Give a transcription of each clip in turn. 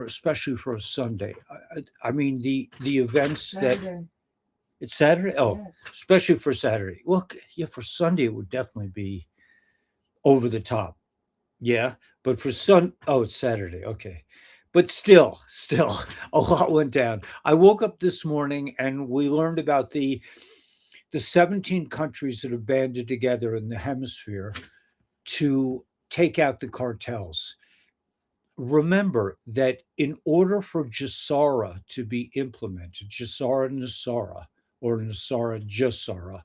especially for a Sunday. I mean, the events that Saturday. it's Saturday. Oh, Yes. especially for Saturday. Well, yeah, for Sunday it would definitely be over the top. Yeah, but for oh, it's Saturday. Okay, but still, a lot went down. I woke up this morning and we learned about the 17 countries that have banded together in the hemisphere to take out the cartels. Remember that in order for Jasara to be implemented, Jasara Nasara or Nasara Jasara,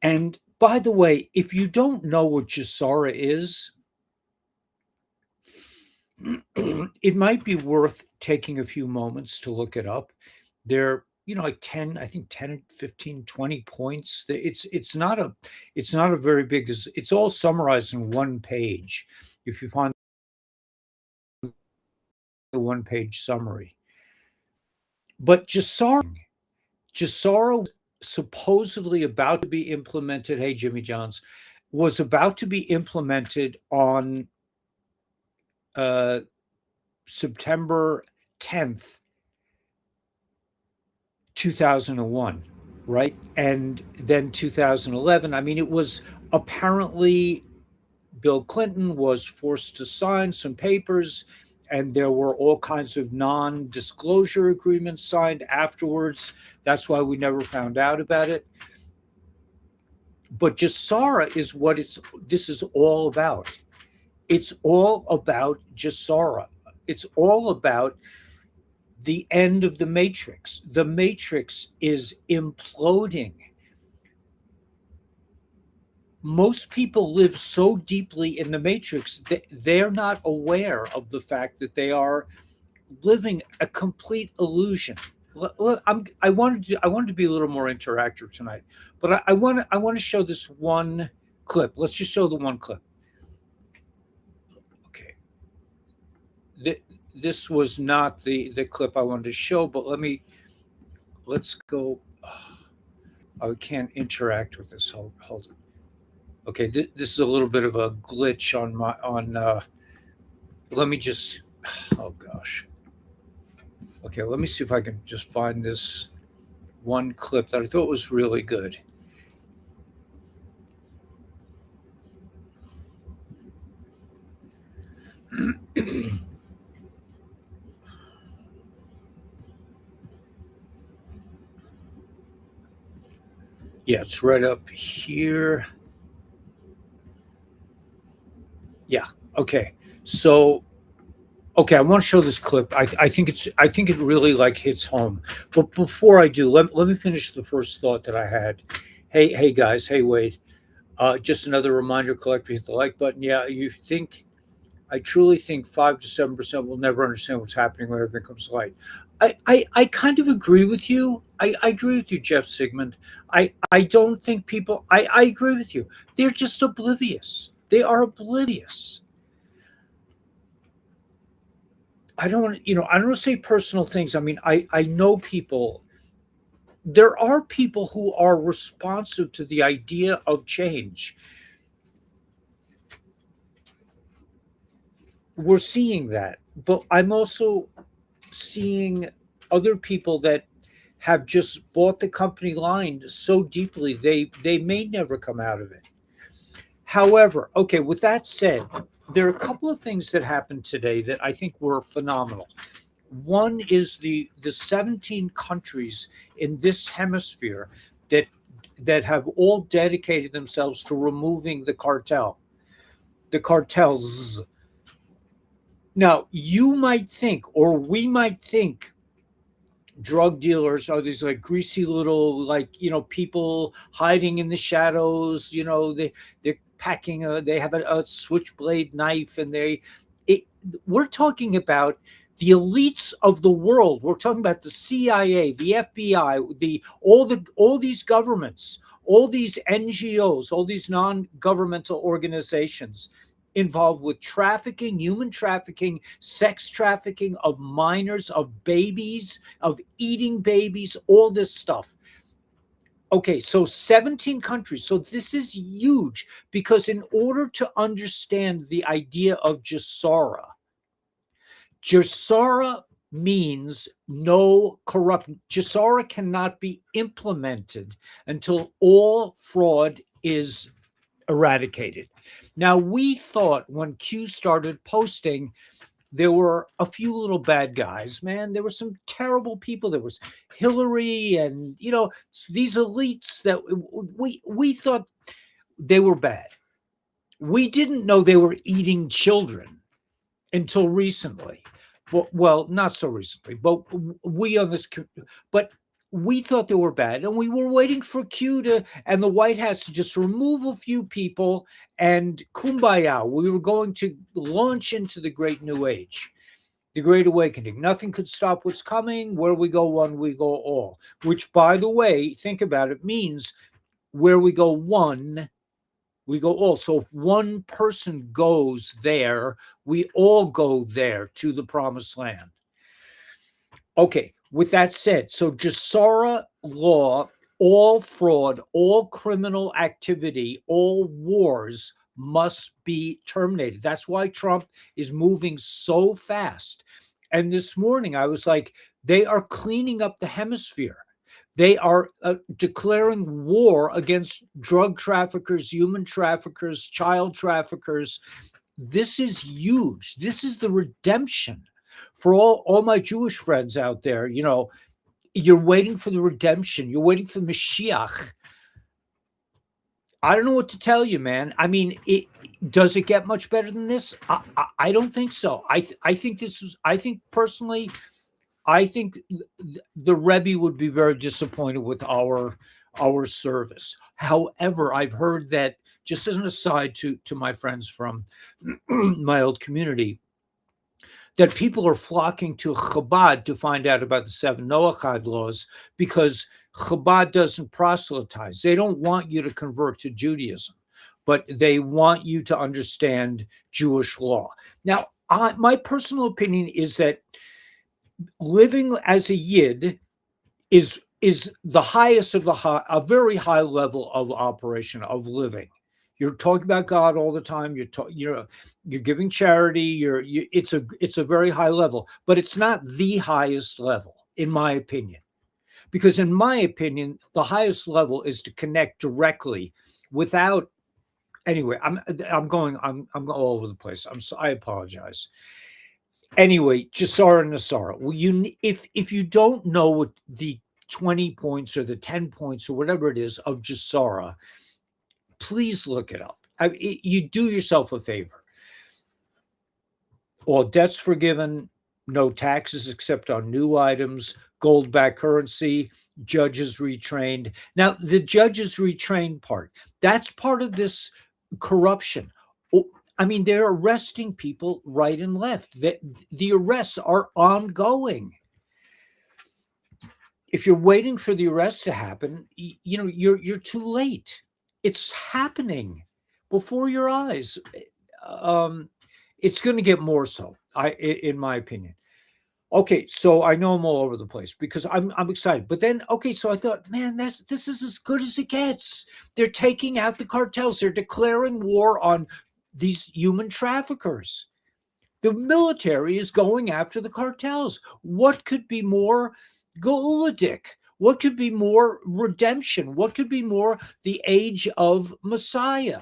and by the way, if you don't know what Jasara is, it might be worth taking a few moments to look it up. They're like 10, I think 10, 15, 20 points. It's not a very big, it's all summarized in one page. If you find the one page summary. But Jasara supposedly about to be implemented. Hey, Jimmy Johns was about to be implemented on uh, September 10th, 2001, right? And then 2011. I mean, it was apparently Bill Clinton was forced to sign some papers, and there were all kinds of non disclosure agreements signed afterwards. That's why we never found out about it. But Jassara is what this is all about. It's all about Jassara. It's all about the end of the matrix. The matrix is imploding. Most people live so deeply in the matrix that they're not aware of the fact that they are living a complete illusion. I wanted to be a little more interactive tonight, but I want to show this one clip. Let's just show the one clip. Okay, this was not the clip I wanted to show, but let's go. I can't interact with this. Hold it. Okay, this is a little bit of a glitch on my on. Let me just. Oh gosh. Okay, let me see if I can just find this one clip that I thought was really good. Yeah, it's right up here. Yeah. Okay. So, okay, I want to show this clip. I think it really like hits home. But before I do, let me finish the first thought that I had. Hey guys, hey Wade. Just another reminder, collectively hit the like button. Yeah, I truly think 5 to 7% will never understand what's happening when everything comes to light. I kind of agree with you. I agree with you, Jeff Sigmund. I don't think people I agree with you. They're just oblivious. They are oblivious. I don't want to say personal things. I mean, I know people. There are people who are responsive to the idea of change. We're seeing that, but I'm also seeing other people that have just bought the company line so deeply they may never come out of it. However, okay, with that said, there are a couple of things that happened today that I think were phenomenal. One is the 17 countries in this hemisphere that have all dedicated themselves to removing the cartels. Now, you might think, or we might think, drug dealers are these like greasy little people hiding in the shadows. They're packing they have a switchblade knife, and it, we're talking about the elites of the world. We're talking about the CIA, the FBI, all these governments, all these NGOs, all these non-governmental organizations involved with trafficking, human trafficking, sex trafficking of minors, of babies, of eating babies, all this stuff. Okay, so 17 countries. So this is huge because in order to understand the idea of Jasara, Jasara means no corrupt. Jasara cannot be implemented until all fraud is eradicated. Now, we thought when Q started posting, there were a few little bad guys, man. There were some terrible people. There was Hillary and, these elites that we thought they were bad. We didn't know they were eating children until recently. Well, not so recently, but we on this, but we thought they were bad, and we were waiting for Q to and the White Hats to just remove a few people and kumbaya. We were going to launch into the great new age, the great awakening. Nothing could stop what's coming. Where we go one, we go all. Which, by the way, think about it, means where we go one, we go all. So if one person goes there, we all go there to the promised land. Okay, with that said, so Jasara law, all fraud, all criminal activity, all wars must be terminated. That's why Trump is moving so fast. And this morning I was like, they are cleaning up the hemisphere. They are declaring war against drug traffickers, human traffickers, child traffickers. This is huge. This is the redemption for all my Jewish friends out there. You're waiting for the redemption. You're waiting for Mashiach. I don't know what to tell you, man. I mean, does it get much better than this? I don't think so. I think personally, I think the Rebbe would be very disappointed with our service. However, I've heard that, just as an aside to my friends from my old community, that people are flocking to Chabad to find out about the 7 Noachad laws because Chabad doesn't proselytize. They don't want you to convert to Judaism, but they want you to understand Jewish law. Now, my personal opinion is that living as a Yid is the highest of a very high level of operation of living. You're talking about God all the time. You're giving charity. It's a very high level, but it's not the highest level, in my opinion. Because in my opinion, the highest level is to connect directly without. Anyway, I'm all over the place. I apologize. Anyway, Jasara and Nasara. Well, if you don't know what the 20 points or the 10 points or whatever it is of Jasara, please look it up. You do yourself a favor. All debts forgiven, no taxes except on new items, gold-backed currency, judges retrained. Now, the judges retrained part, that's part of this corruption. I mean, they're arresting people right and left. The arrests are ongoing. If you're waiting for the arrest to happen, you're too late. It's happening before your eyes. It's going to get more so, in my opinion. Okay, so I know I'm all over the place because I'm excited. But then, okay, so I thought, man, this is as good as it gets. They're taking out the cartels. They're declaring war on these human traffickers. The military is going after the cartels. What could be more Geuladik? What could be more redemption? What could be more the age of Messiah?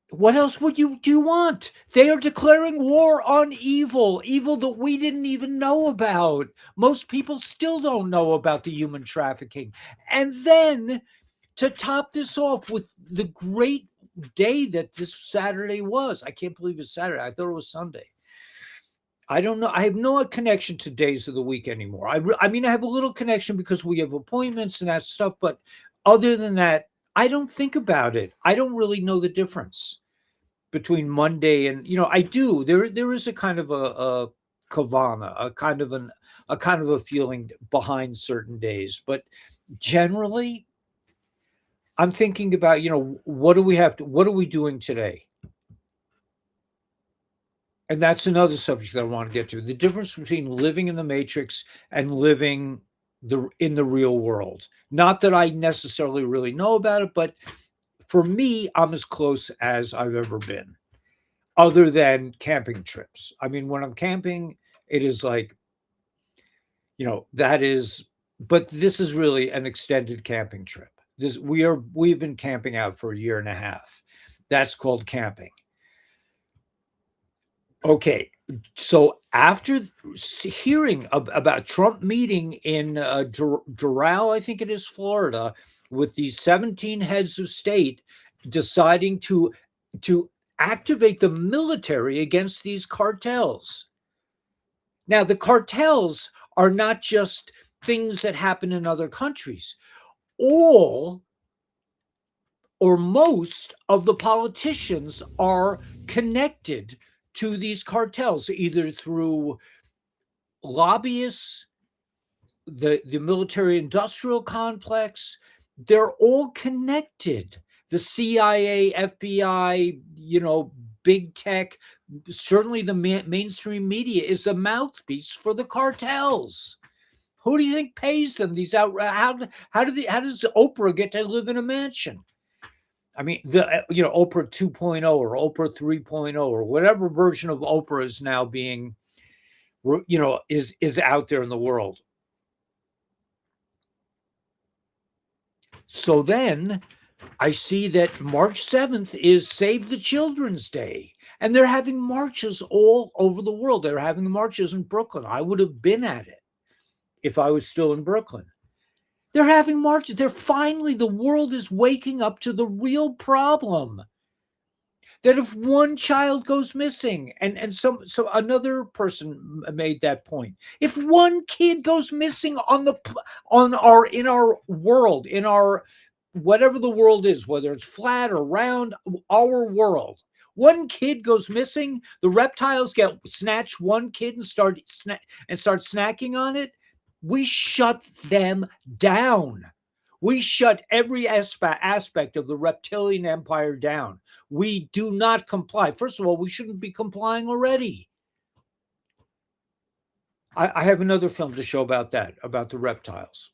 What else do you want? They are declaring war on evil that we didn't even know about. Most people still don't know about the human trafficking. And then to top this off with the great day that this Saturday was. I can't believe it's Saturday. I thought it was Sunday. I don't know. I have no connection to days of the week anymore. I mean, I have a little connection because we have appointments and that stuff. But other than that, I don't think about it. I don't really know the difference between Monday and, I do. There is a kind of a kavana, a kind of a feeling behind certain days. But generally, I'm thinking about, what are we doing today? And that's another subject that I want to get to. The difference between living in the matrix and living in the real world. Not that I necessarily really know about it, but for me, I'm as close as I've ever been. other than camping trips. I mean, when I'm camping, it is like, that is, but this is really an extended camping trip. We've been camping out for a year and a half. That's called camping. Okay, so after hearing about Trump meeting in Doral, I think it is Florida, with these 17 heads of state deciding to activate the military against these cartels. Now, the cartels are not just things that happen in other countries. All or most of the politicians are connected to these cartels, either through lobbyists, the military industrial complex. They're all connected. The CIA, FBI, big tech, certainly the mainstream media is the mouthpiece for the cartels. Who do you think pays them these out? How does Oprah get to live in a mansion? I mean, Oprah 2.0 or Oprah 3.0 or whatever version of Oprah is now being, is out there in the world. So then I see that March 7th is Save the Children's Day. And they're having marches all over the world. They're having marches in Brooklyn. I would have been at it if I was still in Brooklyn. They're having marches. The world is waking up to the real problem. That if one child goes missing, and so another person made that point. If one kid goes missing in our world, in our whatever the world is, whether it's flat or round, our world, one kid goes missing, the reptiles snatch one kid and start snacking on it. We shut them down. We shut every aspect of the reptilian empire down. We do not comply. First of all, we shouldn't be complying already. I have another film to show about that, about the reptiles.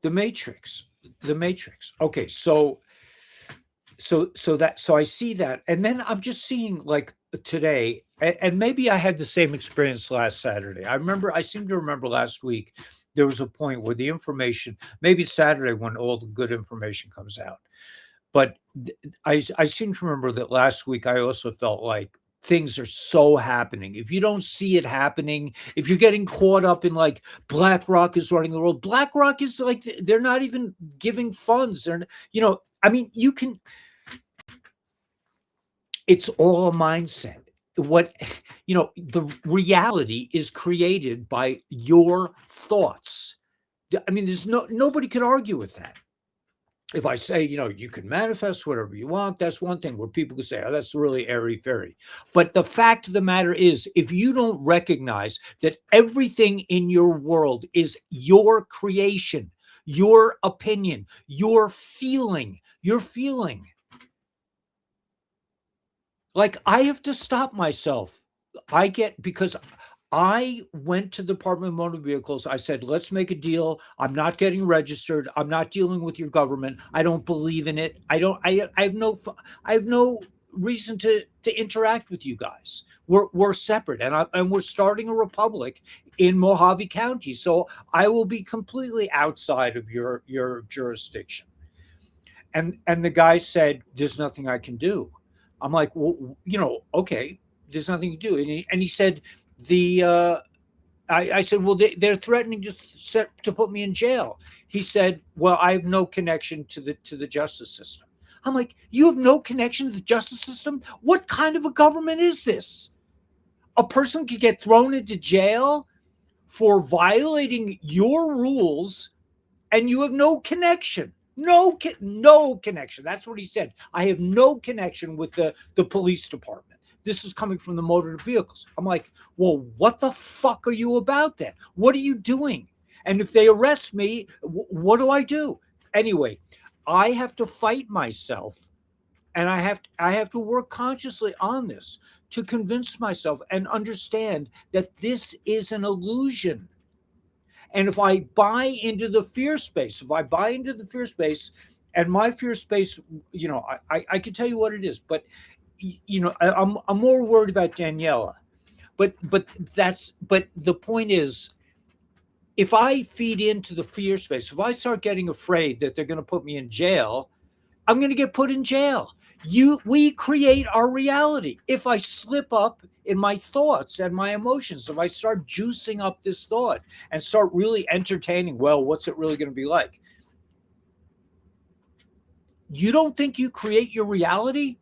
The Matrix. Okay, so I see that, and then I'm just seeing, like, today, and maybe I had the same experience last Saturday. I seem to remember last week there was a point where the information, maybe Saturday when all the good information comes out, but I seem to remember that last week I also felt like things are so happening. If you don't see it happening, if you're getting caught up in, like, BlackRock is running the world, BlackRock is like, they're not even giving funds. I mean, it's all a mindset. The reality is created by your thoughts. I mean, nobody could argue with that. If I say, you can manifest whatever you want, that's one thing where people can say, oh, that's really airy-fairy. But the fact of the matter is, if you don't recognize that everything in your world is your creation, your opinion, your feeling, like, I have to stop myself. Because I went to the Department of Motor Vehicles. I said, let's make a deal. I'm not getting registered. I'm not dealing with your government. I don't believe in it. I have no reason to interact with you guys. We're separate, and we're starting a republic in Mojave County. So I will be completely outside of your jurisdiction. And the guy said, there's nothing I can do. I'm like, well, okay, there's nothing to do. And he said, I said, well, they're threatening to put me in jail. He said, well, I have no connection to the justice system. I'm like, you have no connection to the justice system? What kind of a government is this? A person could get thrown into jail for violating your rules, and you have no connection. No connection. That's what he said. I have no connection with the police department. This is coming from the motor vehicles. I'm like, well, what the fuck are you about then? What are you doing? And if they arrest me, what do I do? Anyway, I have to fight myself, and I have to work consciously on this to convince myself and understand that this is an illusion. And if I buy into the fear space, And my fear space, I can tell you what it is, but I'm more worried about Daniela. But the point is, if I feed into the fear space, if I start getting afraid that they're going to put me in jail, I'm going to get put in jail. We create our reality. If I slip up in my thoughts and my emotions, if I start juicing up this thought and start really entertaining, well, what's it really going to be like? You don't think you create your reality?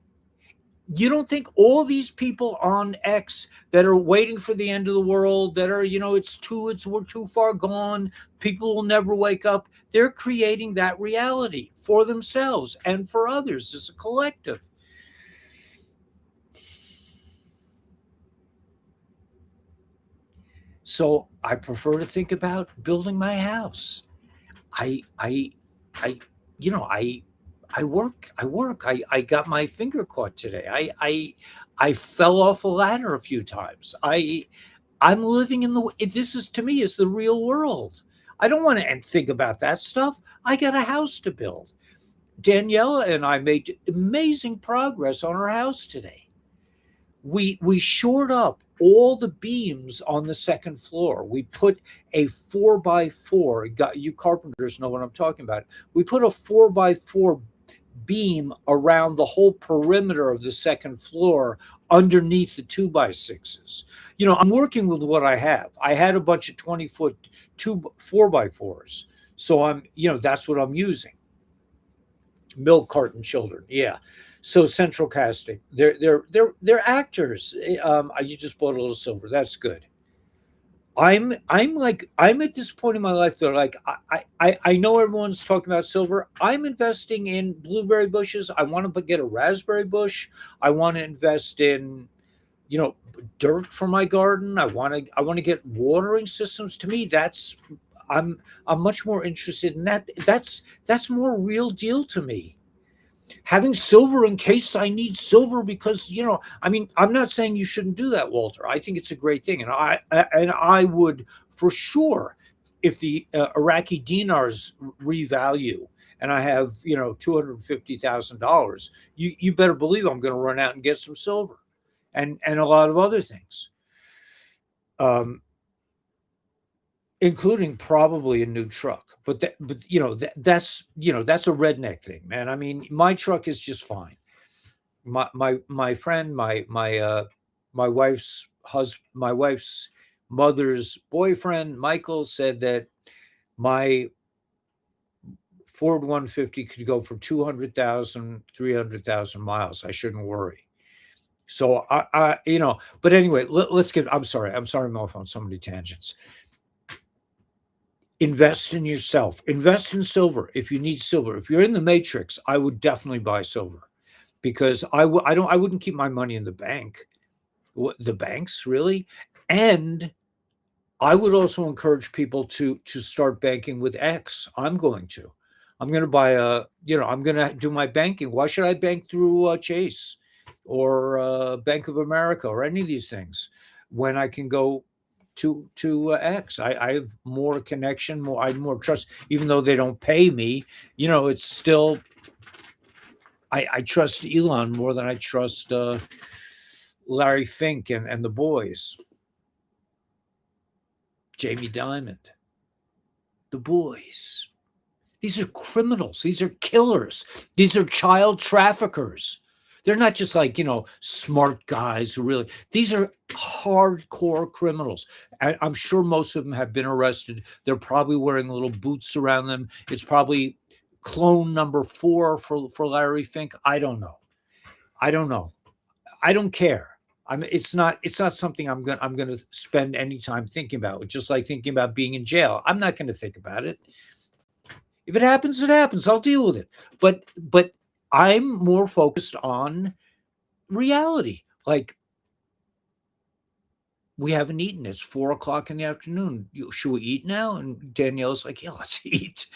You don't think all these people on X that are waiting for the end of the world, that are, we're too far gone, people will never wake up, they're creating that reality for themselves and for others as a collective. So I prefer to think about building my house. I, I, I, you know, I work. I got my finger caught today. I fell off a ladder a few times. I'm living in this is to me is the real world. I don't want to think about that stuff. I got a house to build. Daniela and I made amazing progress on our house today. We shored up all the beams on the second floor. We put a 4x4. You carpenters know what I'm talking about. We put a 4x4 beam around the whole perimeter of the second floor underneath the 2x6s. I'm working with what I have. I had a bunch of 20-foot 4x4s. So that's what I'm using. Milk carton children. Yeah. So central casting. They're actors. You just bought a little silver. That's good. I'm at this point in my life that like I know everyone's talking about silver. I'm investing in blueberry bushes. I want to get a raspberry bush. I want to invest in dirt for my garden. I want to get watering systems. To me, I'm much more interested in that. That's more real deal to me. Having silver in case I need silver, because I mean, I'm not saying you shouldn't do that, Walter. I think it's a great thing, and I would for sure, if the Iraqi dinars revalue and I have $250,000, you better believe I'm going to run out and get some silver, and a lot of other things, um, including probably a new truck. That's a redneck thing, man. I mean, my truck is just fine. My friend, my wife's mother's boyfriend, Michael, said that my Ford 150 could go for 200,000, 300,000 miles. I shouldn't worry. So but anyway, I'm sorry, I'm off on so many tangents. Invest in yourself. Invest in silver if you need silver. If you're in the matrix, I would definitely buy silver, because I wouldn't keep my money in the bank. The banks, really? And I would also encourage people to start banking with X. I'm going to. I'm going to I'm going to do my banking. Why should I bank through Chase or Bank of America or any of these things when I can go to X? I have more connection, I have more trust, even though they don't pay me. It's still, I trust Elon more than I trust Larry Fink and the boys. Jamie Dimon, the boys. These are criminals. These are killers. These are child traffickers. They're not just like, smart guys who really, these are hardcore criminals. I'm sure most of them have been arrested. They're probably wearing little boots around them. It's probably clone number 4 for Larry Fink. I don't know. I don't care. It's not something I'm going to spend any time thinking about. Just like thinking about being in jail. I'm not going to think about it. If it happens, it happens. I'll deal with it. But I'm more focused on reality. Like, we haven't eaten. It's 4:00 in the afternoon. Should we eat now? And Danielle's like, yeah, let's eat.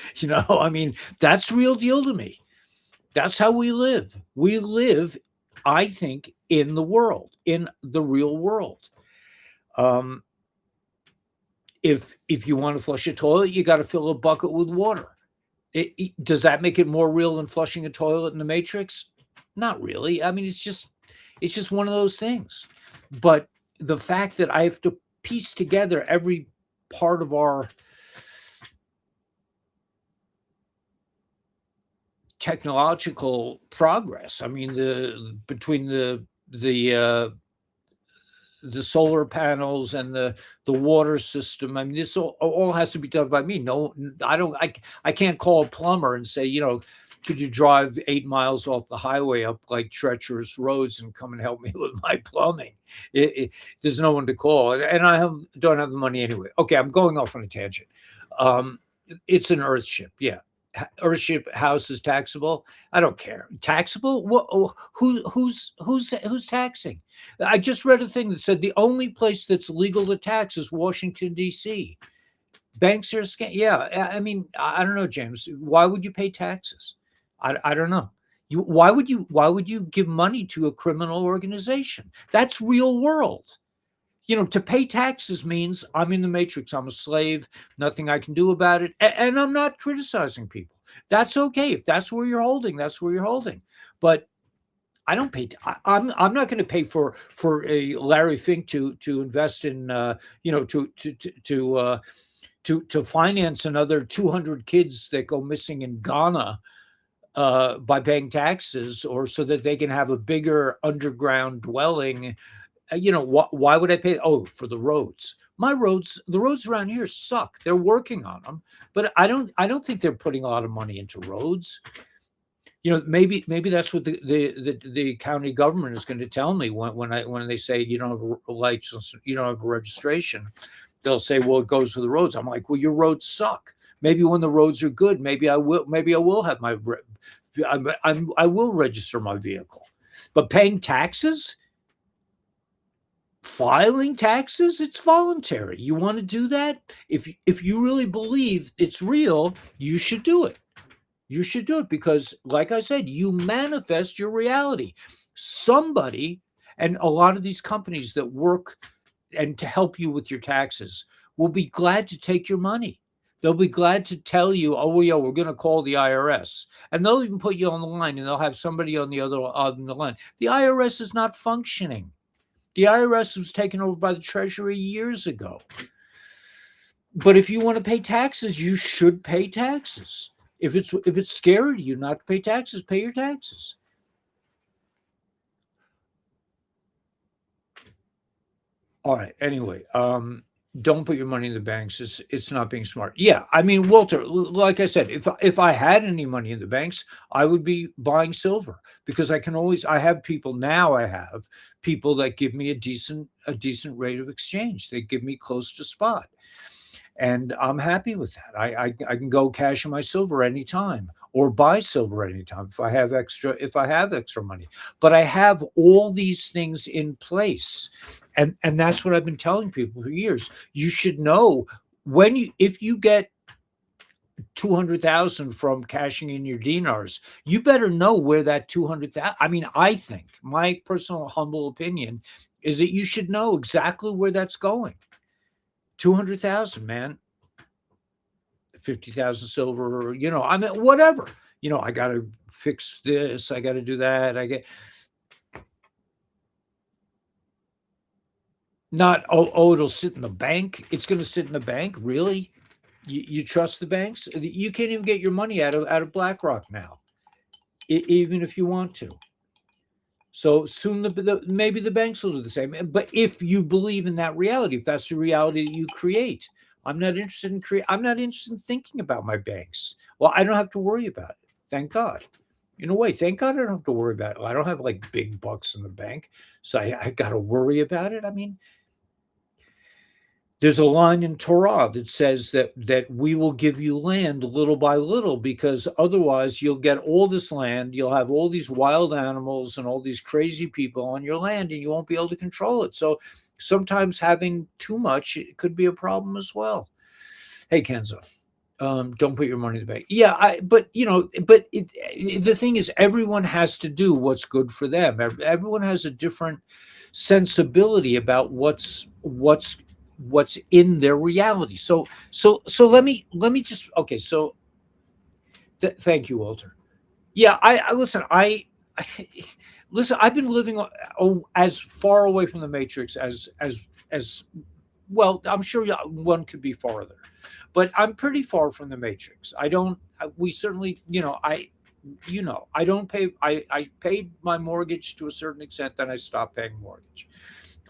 I mean, that's real deal to me. That's how we live. We live, I think, in the world, in the real world. If you want to flush a toilet, you got to fill a bucket with water. Does that make it more real than flushing a toilet in the Matrix? Not really. I mean, it's just one of those things. But the fact that I have to piece together every part of our technological progress. I mean, the between the solar panels and the water system. I mean, this all has to be done by me. No, I don't. I can't call a plumber and say, could you drive 8 miles off the highway up like treacherous roads and come and help me with my plumbing? There's no one to call, and don't have the money anyway. Okay, I'm going off on a tangent. Um, it's an Earthship, yeah. Earthship house is taxable. I don't care. Taxable? What? Who's taxing? I just read a thing that said the only place that's legal to tax is Washington D.C. Banks are scam. Yeah, I mean, I don't know, James. Why would you pay taxes? I don't know. Why would you give money to a criminal organization? That's real world. To pay taxes means I'm in the matrix. I'm a slave. Nothing I can do about it. And I'm not criticizing people. That's okay. If that's where you're holding, that's where you're holding. But I don't pay. I'm not going to pay for a Larry Fink to invest in to finance another 200 kids that go missing in Ghana by paying taxes, or so that they can have a bigger underground dwelling. Why would I pay? Oh, for the roads. The roads around here suck. They're working on them, but I don't think they're putting a lot of money into roads. Maybe that's what the county government is going to tell me when they say you don't have a license, you don't have a registration. They'll say, well, it goes to the roads. I'm like, well, your roads suck. Maybe when the roads are good, maybe I will have I will register my vehicle. But paying taxes, filing taxes, it's voluntary. You want to do that? If you really believe it's real, you should do it. You should do it because, like I said, you manifest your reality. Somebody, and a lot of these companies that work and to help you with your taxes will be glad to take your money. They'll be glad to tell you, oh, yeah, we're going to call the IRS. And they'll even put you on the line, and they'll have somebody on the line. The IRS is not functioning. The IRS was taken over by the Treasury years ago. But if you want to pay taxes, you should pay taxes. If it's scary to you not to pay taxes, pay your taxes. All right. Anyway, don't put your money in the banks. It's not being smart. Yeah, I mean, Walter, like I said, if I had any money in the banks, I would be buying silver because I have people now. I have people that give me a decent rate of exchange. They give me close to spot, and I'm happy with that. I can go cash in my silver anytime or buy silver anytime if I have extra money. But I have all these things in place, and that's what I've been telling people for years. You should know if you get 200,000 from cashing in your dinars, you better know where that 200,000. I mean, I think my personal humble opinion is that you should know exactly where that's going. 200,000, man. 50,000 silver, I mean, whatever. I got to fix this, I got to do that. I get not, oh, it'll sit in the bank. It's going to sit in the bank. Really? You trust the banks? You can't even get your money out of BlackRock now, even if you want to. So soon, maybe the banks will do the same. But if you believe in that reality, if that's the reality that you create, I'm not interested in I'm not interested in thinking about my banks. Well, I don't have to worry about it. Thank God. In a way, thank God I don't have to worry about it. I don't have like big bucks in the bank, so I got to worry about it. I mean, there's a line in Torah that says that we will give you land little by little, because otherwise you'll get all this land, you'll have all these wild animals and all these crazy people on your land, and you won't be able to control it. So sometimes having too much, it could be a problem as well. Hey, Kenzo, don't put your money in the bank. Yeah, the thing is, everyone has to do what's good for them. Everyone has a different sensibility about what's in their reality. So let me just, okay. So Thank you, Walter. Yeah, I listen. I listen. I've been living as far away from the matrix as well. I'm sure one could be farther, but I'm pretty far from the matrix. I don't. We certainly, I don't pay. I paid my mortgage to a certain extent, then I stopped paying mortgage.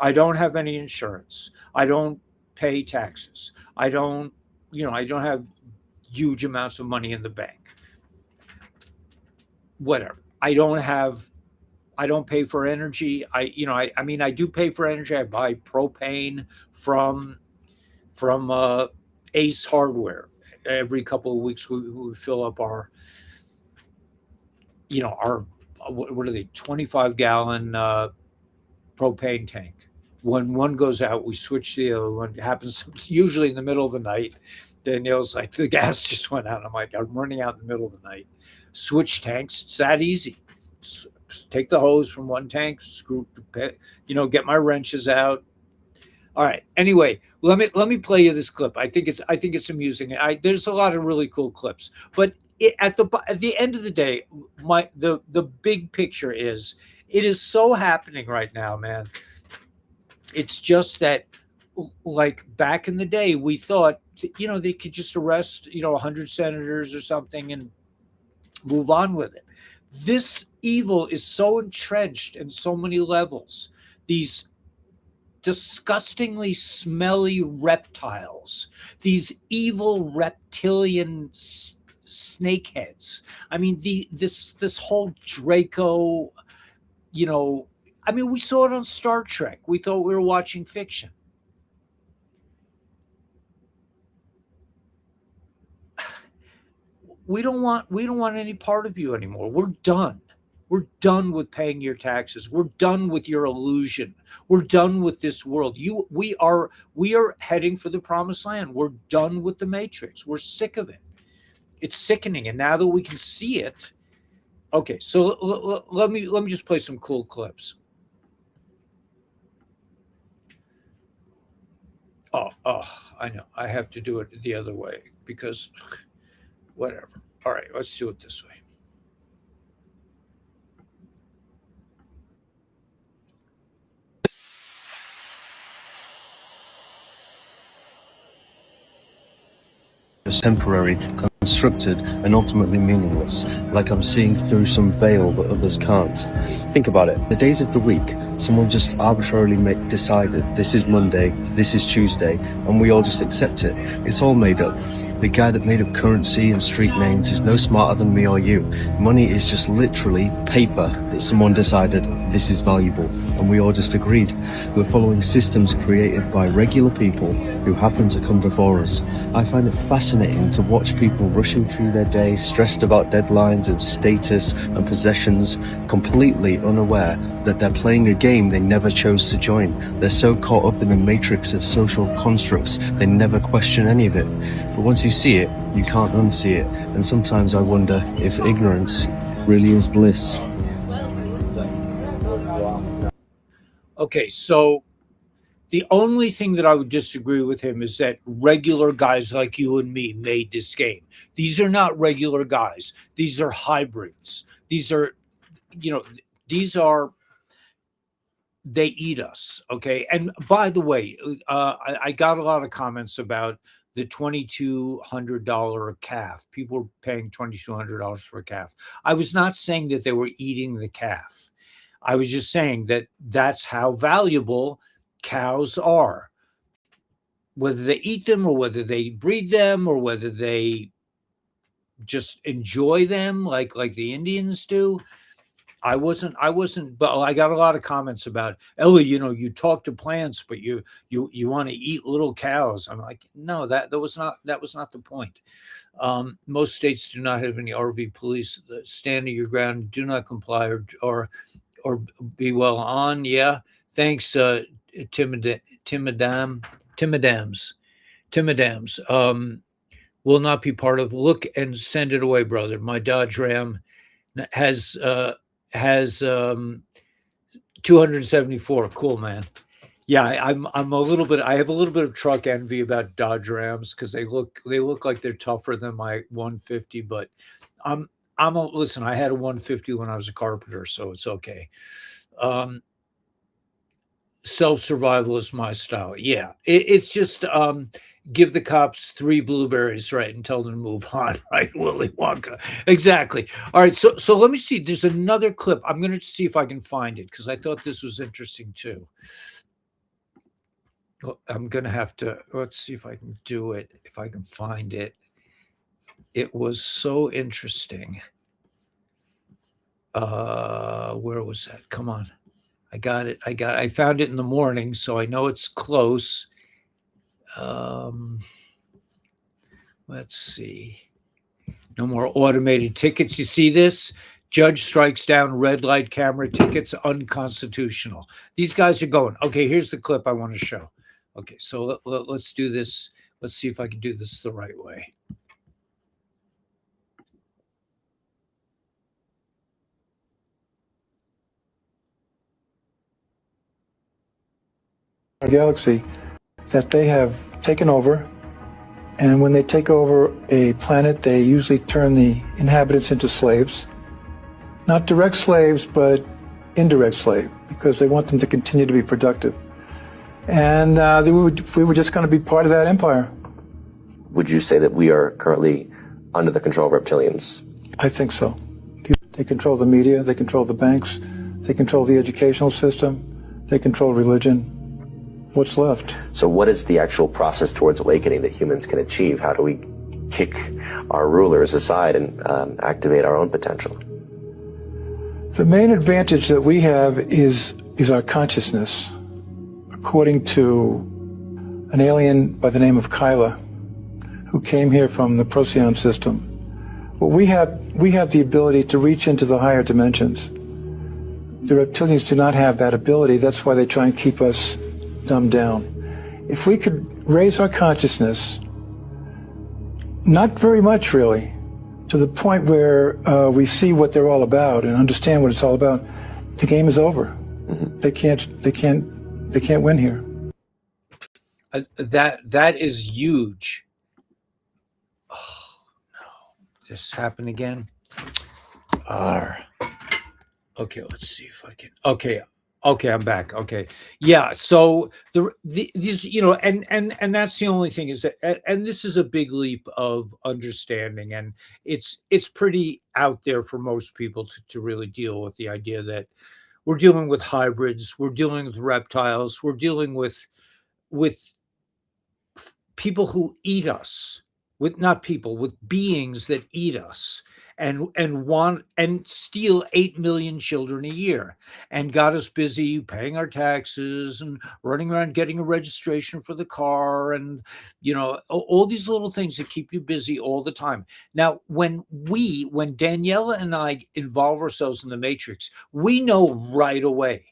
I don't have any insurance. I don't pay taxes. I don't have huge amounts of money in the bank. Whatever. I don't pay for energy. I mean, I do pay for energy. I buy propane from from Ace Hardware. Every couple of weeks, we fill up our what are they, 25-gallon propane tank. When one goes out, we switch to the other one. It happens usually in the middle of the night. Danielle's like, the gas just went out. I'm like, I'm running out in the middle of the night. Switch tanks. It's that easy. Take the hose from one tank, screw, get my wrenches out. All right. Anyway, let me play you this clip. I think it's amusing. There's a lot of really cool clips, but at the end of the day, the big picture is it is so happening right now, man. It's just that, like back in the day, we thought they could just arrest 100 senators or something and move on with it. This evil is so entrenched in so many levels. These disgustingly smelly reptiles, these evil reptilian snakeheads. I mean, this whole Draco, you know, I mean, we saw it on Star Trek. We thought we were watching fiction. We don't want any part of you anymore. We're done. We're done with paying your taxes. We're done with your illusion. We're done with this world. We are heading for the promised land. We're done with the matrix. We're sick of it. It's sickening. And now that we can see it, okay. So let me just play some cool clips. Oh, I know. I have to do it the other way because whatever. All right, let's do it this way. Just temporary, constructed, and ultimately meaningless, like I'm seeing through some veil that others can't. Think about it. The days of the week, someone just arbitrarily decided this is Monday, this is Tuesday, and we all just accept it. It's all made up. The guy that made up currency and street names is no smarter than me or you. Money is just literally paper that someone decided this is valuable, and we all just agreed. We're following systems created by regular people who happen to come before us. I find it fascinating to watch people rushing through their day, stressed about deadlines and status and possessions, completely unaware that they're playing a game they never chose to join. They're so caught up in the matrix of social constructs, they never question any of it. But once you see it, you can't unsee it. And sometimes I wonder if ignorance really is bliss. Okay, so the only thing that I would disagree with him is that regular guys like you and me made this game. These are not regular guys. These are hybrids. These are, you know, these are, they eat us. Okay. And by the way, I got a lot of comments about the $2,200 calf. People were paying $2,200 for a calf. I was not saying that they were eating the calf. I was just saying that that's how valuable cows are. Whether they eat them or whether they breed them or whether they just enjoy them like the Indians do. I wasn't, but I got a lot of comments about Ellie, you talk to plants, but you want to eat little cows. I'm like, no, that was not the point. Most states do not have any RV police. Stand your ground, do not comply or be well on. Yeah. Thanks, Timidam, Timidams, Timidams. Will not be part of. Look and send it away, brother. My Dodge Ram has uh, has 274. Cool, man. Yeah, I'm a little bit. I have a little bit of truck envy about Dodge Rams because they look like they're tougher than my 150, but I'm listen, I had a 150 when I was a carpenter, so it's okay. Um, Self survival is my style. Yeah, it's just give the cops three blueberries, right, and tell them to move on, right? Willy Wonka, exactly. All right, so let me see. There's another clip. I'm going to see if I can find it because I thought this was interesting too. I'm going to have to let's see if I can do it. If I can find it. It was so interesting. Where was that? Come on. I got it. I found it in the morning, so I know it's close. Um, let's see. No more automated tickets. You see this? Judge strikes down red light camera tickets unconstitutional. These guys are going, okay, here's the clip I want to show. Okay, so let's do this. Let's see if I can do this the right way. Our galaxy that they have taken over, and when they take over a planet, they usually turn the inhabitants into slaves. Not direct slaves, but indirect slave, because they want them to continue to be productive. And we were just going to be part of that empire. Would you say that we are currently under the control of reptilians? I think so. They control the media, they control the banks, they control the educational system, they control religion. What's left? So what is the actual process towards awakening that humans can achieve? How do we kick our rulers aside and activate our own potential? The main advantage that we have is our consciousness. According to an alien by the name of Kyla, who came here from the Procyon system, well, we have the ability to reach into the higher dimensions. The reptilians do not have that ability. That's why they try and keep us dumbed down. If we could raise our consciousness, not very much really, to the point where we see what they're all about and understand what it's all about, the game is over. Mm-hmm. They can't win here. That is huge. Oh no, this happened again. Okay, let's see if I can. Okay, I'm back. Okay, yeah. So these, and that's the only thing is that, and this is a big leap of understanding, and it's pretty out there for most people to really deal with the idea that we're dealing with hybrids, we're dealing with reptiles, we're dealing with people who eat us, with not people, with beings that eat us and want and steal 8 million children a year and got us busy paying our taxes and running around getting a registration for the car and all these little things that keep you busy all the time. Now when Daniela and I involve ourselves in the matrix, we know right away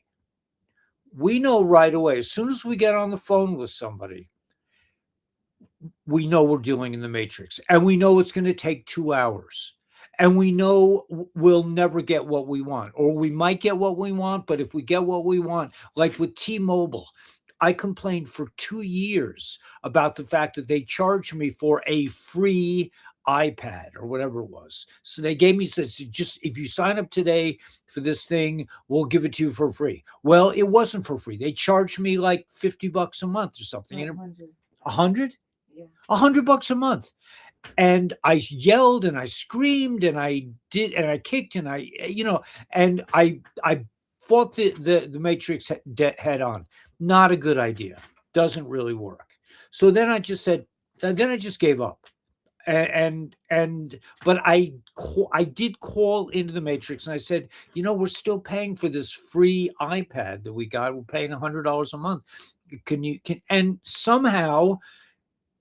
as soon as we get on the phone with somebody, we know we're dealing in the matrix, and we know it's going to take 2 hours, and we know we'll never get what we want, or we might get what we want, but if we get what we want, like with T-Mobile, I complained for 2 years about the fact that they charged me for a free iPad or whatever it was. So they gave me, said, just if you sign up today for this thing, we'll give it to you for free. Well, it wasn't for free. They charged me like $50 a month or something. 100? Yeah. $100 a month. And I yelled and I screamed and I kicked and I fought the matrix head on. Not a good idea. Doesn't really work. So then I just gave up. But I did call into the matrix and I said, we're still paying for this free iPad that we got. We're paying $100 a month. And somehow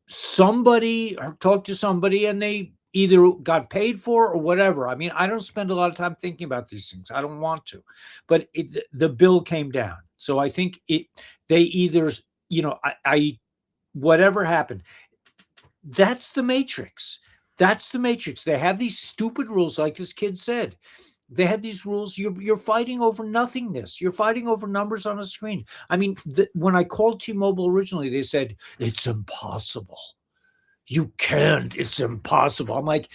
somebody talked to somebody and they either got paid for or whatever. I mean, I don't spend a lot of time thinking about these things. I don't want to, but the bill came down. So I think they either, whatever happened, that's the matrix. That's the matrix. They have these stupid rules, like this kid said. They had these rules. You're fighting over nothingness. You're fighting over numbers on a screen. I mean, when I called T-Mobile originally, they said, it's impossible. You can't. It's impossible. I'm like,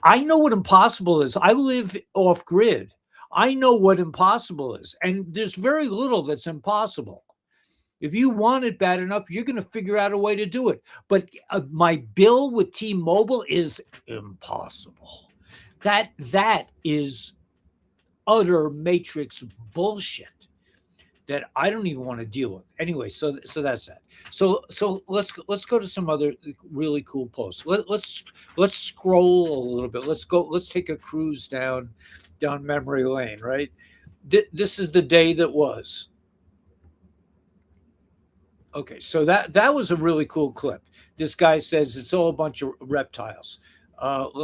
I know what impossible is. I live off grid. I know what impossible is. And there's very little that's impossible. If you want it bad enough, you're going to figure out a way to do it. But my bill with T-Mobile is impossible. That is utter matrix bullshit that I don't even want to deal with. Anyway, so that's that. So let's go to some other really cool posts. Let's scroll a little bit. Let's take a cruise down memory lane, right? This is the day that was. Okay, so that was a really cool clip. This guy says it's all a bunch of reptiles.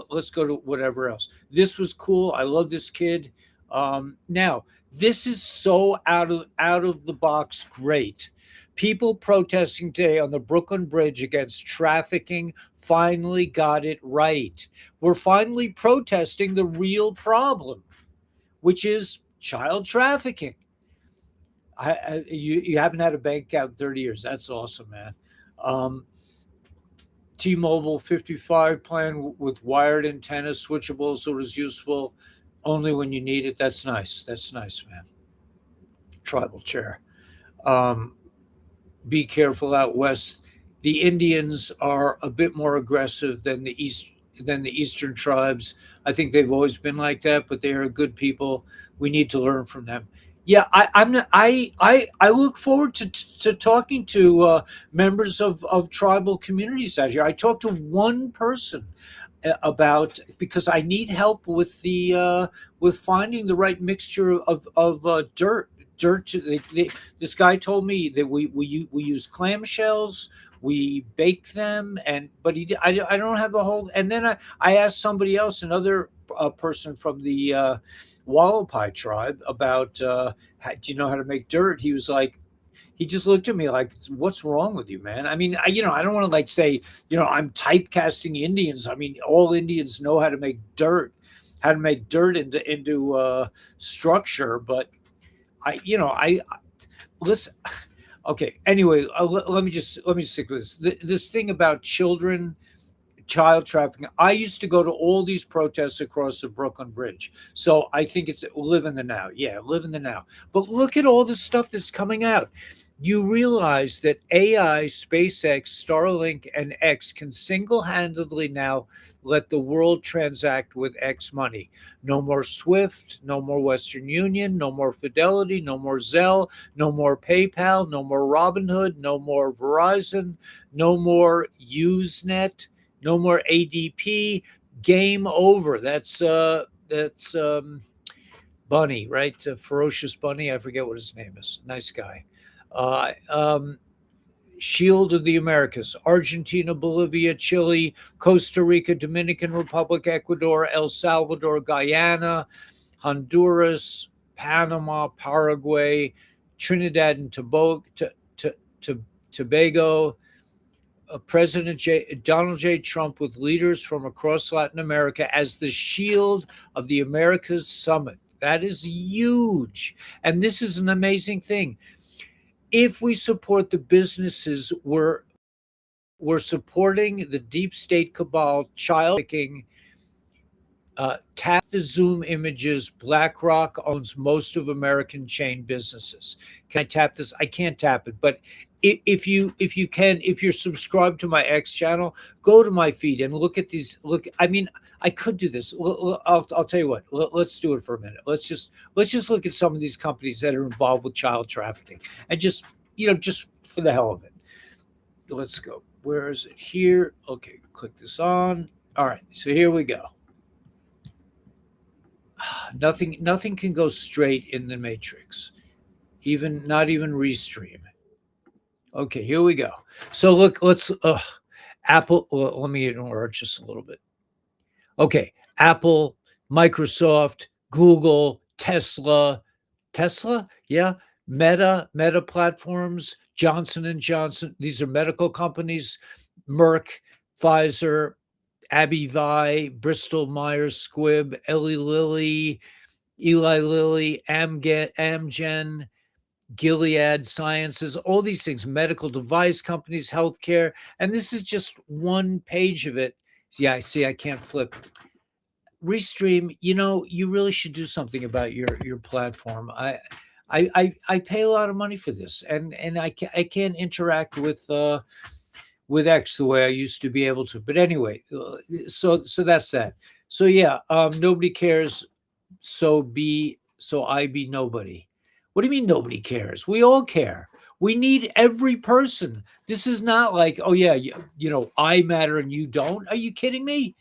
Let's go to whatever else. This was cool. I love this kid. Now, this is so out of the box great. People protesting today on the Brooklyn Bridge against trafficking finally got it right. We're finally protesting the real problem, which is child trafficking. You haven't had a bank account in 30 years. That's awesome, man. T-Mobile 55 plan with wired antenna, switchable, so it's useful only when you need it. That's nice. That's nice, man. Tribal chair. Be careful out west. The Indians are a bit more aggressive than the eastern tribes. I think they've always been like that, but they are good people. We need to learn from them. Yeah, I look forward to talking to members of tribal communities out here. I talked to one person about because I need help with the with finding the right mixture of dirt. This guy told me that we use clamshells, we bake them, but I don't have the whole. And then I asked somebody else, another person from the Wallapai tribe, about do you know how to make dirt? He was like, he just looked at me like, "What's wrong with you, man?" I mean, I don't want to like say, I'm typecasting Indians. I mean, all Indians know how to make dirt, into structure. But I listen. Okay. Anyway, let me stick with this. This thing about child trafficking. I used to go to all these protests across the Brooklyn Bridge. So I think it's live in the now. Yeah, live in the now. But look at all the stuff that's coming out. You realize that AI, SpaceX, Starlink, and X can single-handedly now let the world transact with X money. No more SWIFT, no more Western Union, no more Fidelity, no more Zelle, no more PayPal, no more Robinhood, no more Verizon, no more Usenet, no more ADP. Game over. That's Bunny, right? Ferocious Bunny. I forget what his name is. Nice guy. Uh, um, Shield of the Americas: Argentina, Bolivia, Chile, Costa Rica, Dominican Republic, Ecuador, El Salvador, Guyana, Honduras, Panama, Paraguay, Trinidad and Tobago. President Donald J. Trump with leaders from across Latin America as the Shield of the Americas Summit. That is huge. And this is an amazing thing. If we support the businesses, we're supporting the deep state cabal, child trafficking. Tap the Zoom images. BlackRock owns most of American chain businesses. Can I tap this? I can't tap it, but if you're subscribed to my X channel, go to my feed and look at these. I mean, I could do this. I'll tell you what. Let's do it for a minute. Let's just look at some of these companies that are involved with child trafficking, and just for the hell of it. Let's go. Where is it? Here. Okay, click this on. All right. So here we go. Nothing can go straight in the matrix, not even restream. Okay, here we go. So look, let's Apple. Well, let me ignore it just a little bit. Okay, Apple, Microsoft, Google, Tesla, yeah, Meta platforms, Johnson and Johnson. These are medical companies. Merck, Pfizer, AbbVie, Bristol Myers Squibb, Eli Lilly, Amgen, Gilead Sciences, all these things, medical device companies, healthcare. And this is just one page of it. Yeah, I see, I can't flip. Restream, you really should do something about your platform. I pay a lot of money for this, and I can't interact with X the way I used to be able to. But anyway, so that's that. So yeah, nobody cares. So I be nobody. What do you mean nobody cares? We all care. We need every person. This is not like, oh yeah, I matter and you don't. Are you kidding me?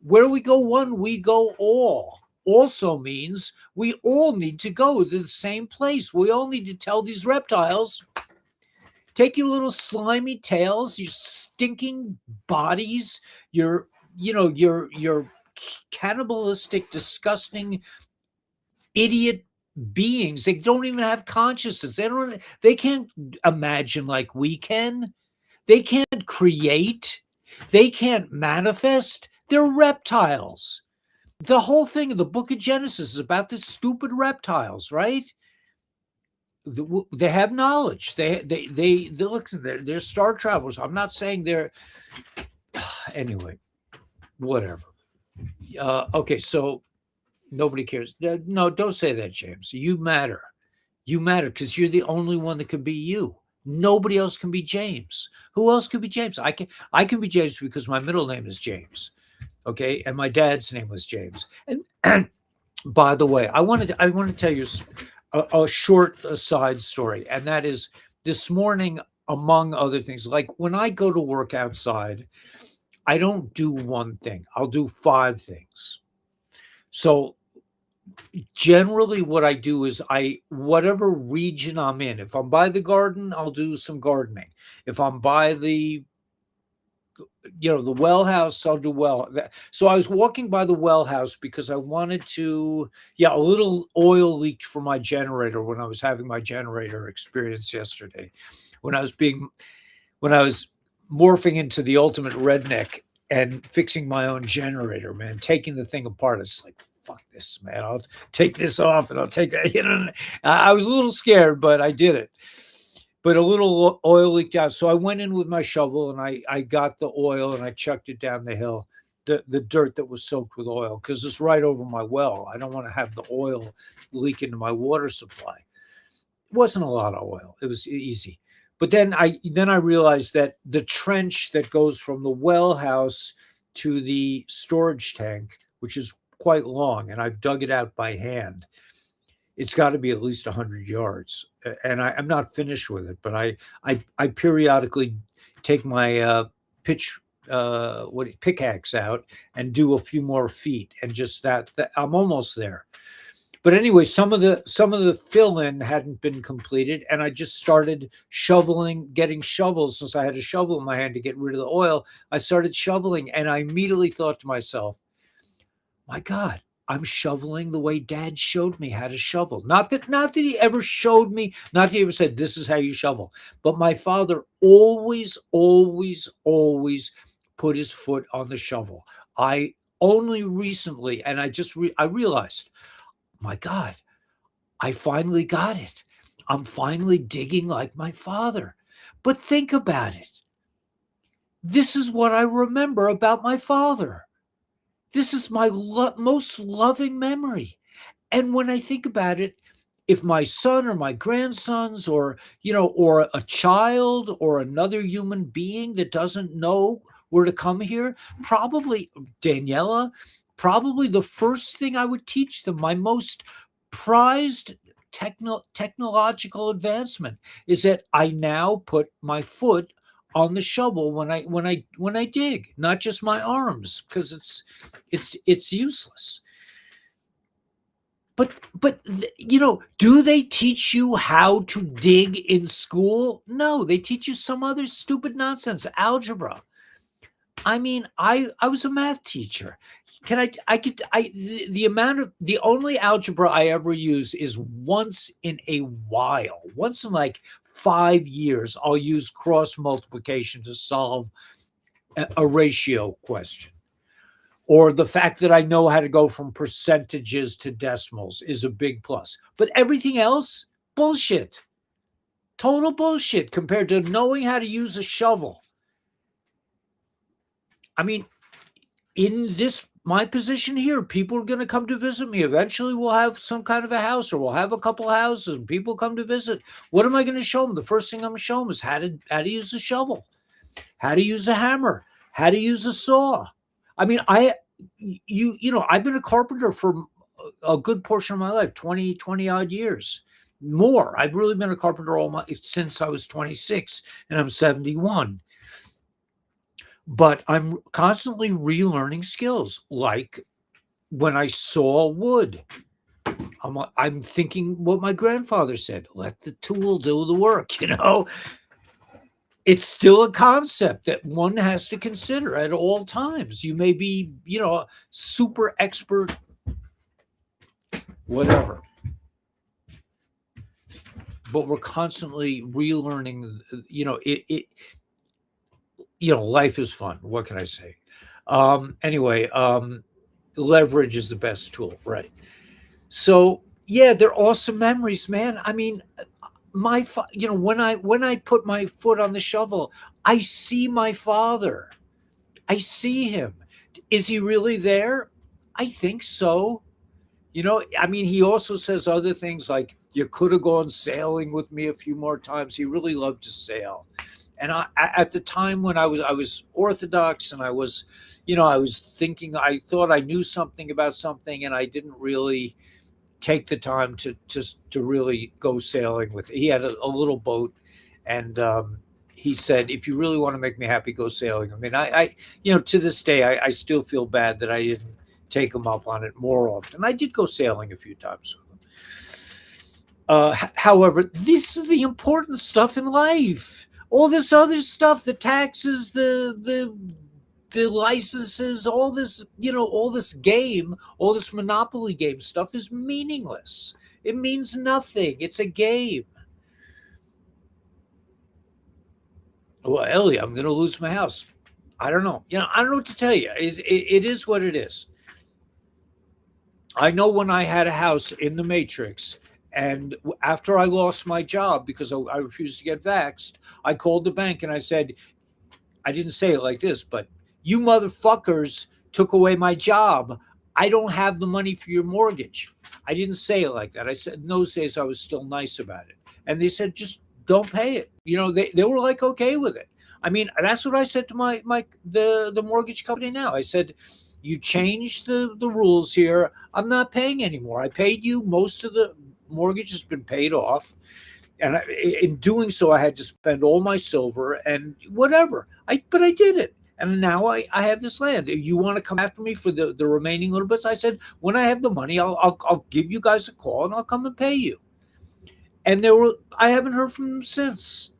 Where we go one, we go all. Also means we all need to go to the same place. We all need to tell these reptiles, take your little slimy tails, your stinking bodies, your cannibalistic, disgusting, idiot beings. They don't even have consciousness. They can't imagine like we can. They can't create. They can't manifest. They're reptiles. The whole thing of the book of Genesis is about the stupid reptiles, right? They have knowledge. They look. They're star travelers. I'm not saying they're. Anyway, whatever. Okay, so nobody cares. No, don't say that, James. You matter. You matter because you're the only one that can be you. Nobody else can be James. Who else can be James? I can be James because my middle name is James. Okay, and my dad's name was James. And by the way, I want to tell you a short side story, and that is this morning, among other things. Like when I go to work outside, I don't do one thing. I'll do 5 things. So generally what I do is whatever region I'm in, if I'm by the garden, I'll do some gardening. If I'm by the well house, I'll do well. So I was walking by the well house because I wanted to, a little oil leaked from my generator when I was having my generator experience yesterday, when I was morphing into the ultimate redneck and fixing my own generator, man, taking the thing apart. It's like, fuck this, man. I'll take this off and I'll take that. I was a little scared, but I did it. But a little oil leaked out. So I went in with my shovel and I got the oil and I chucked it down the hill, the dirt that was soaked with oil, because it's right over my well. I don't want to have the oil leak into my water supply. It wasn't a lot of oil. It was easy. But then I realized that the trench that goes from the well house to the storage tank, which is quite long, and I've dug it out by hand, it's got to be at least 100 yards. And I'm not finished with it, but I periodically take my pickaxe out and do a few more feet, and just that I'm almost there. But anyway, some of the fill-in hadn't been completed, and I just started getting shovels. Since I had a shovel in my hand to get rid of the oil, I started shoveling, and I immediately thought to myself, my God, I'm shoveling the way Dad showed me how to shovel. Not that he ever showed me, not that he ever said, this is how you shovel. But my father always, always, always put his foot on the shovel. I only recently, and I realized, my God, I finally got it. I'm finally digging like my father. But think about it. This is what I remember about my father. This is my most loving memory. And when I think about it, if my son or my grandsons or a child or another human being that doesn't know where to come here, probably Daniela, probably the first thing I would teach them, my most prized technological advancement, is that I now put my foot on the shovel when I dig, not just my arms, because it's useless. But do they teach you how to dig in school? No, they teach you some other stupid nonsense, algebra. I mean, I was a math teacher. The only algebra I ever use is once in a while. Once in like 5 years, I'll use cross multiplication to solve a ratio question. Or the fact that I know how to go from percentages to decimals is a big plus. But everything else, bullshit. Total bullshit compared to knowing how to use a shovel. I mean, in this my position here, people are going to come to visit me. Eventually we'll have some kind of a house, or we'll have a couple of houses and people come to visit. What am I going to show them? The first thing I'm going to show them is how to use a shovel, how to use a hammer, how to use a saw. I mean, I've been a carpenter for a good portion of my life, 20 odd years. More. I've really been a carpenter since I was 26, and I'm 71. But I'm constantly relearning skills. Like when I saw wood, I'm thinking what my grandfather said: let the tool do the work. It's still a concept that one has to consider at all times. You may be, a super expert, whatever, but we're constantly relearning. Life is fun. What can I say? Anyway, leverage is the best tool, right? So yeah, they're awesome memories, man. I mean, when I put my foot on the shovel, I see my father. I see him. Is he really there? I think so. I mean, he also says other things like, you could have gone sailing with me a few more times. He really loved to sail. And at the time when I was Orthodox, and I was thinking, I thought I knew something about something, and I didn't really take the time to really go sailing with it. He had a little boat, and he said, if you really want to make me happy, go sailing. I mean, I to this day, I still feel bad that I didn't take him up on it more often. I did go sailing a few times with him. However, this is the important stuff in life. All this other stuff, the taxes, the licenses, all this, all this game, all this Monopoly game stuff is meaningless. It means nothing. It's a game. Well, Ellie, I'm going to lose my house. I don't know. I don't know what to tell you. It is what it is. I know when I had a house in the Matrix, and after I lost my job because I refused to get vaxxed, I called the bank and I said, I didn't say it like this, but you motherfuckers took away my job. I don't have the money for your mortgage. I didn't say it like that. I said, in those days, I was still nice about it. And they said, just don't pay it. They were like, okay with it. I mean, that's what I said to the mortgage company now. I said, you changed the rules here. I'm not paying anymore. I paid you. Most of the mortgage has been paid off. And in doing so, I had to spend all my silver and whatever. But I did it. And now I have this land. You want to come after me for the remaining little bits? I said, when I have the money, I'll give you guys a call and I'll come and pay you. And I haven't heard from them since.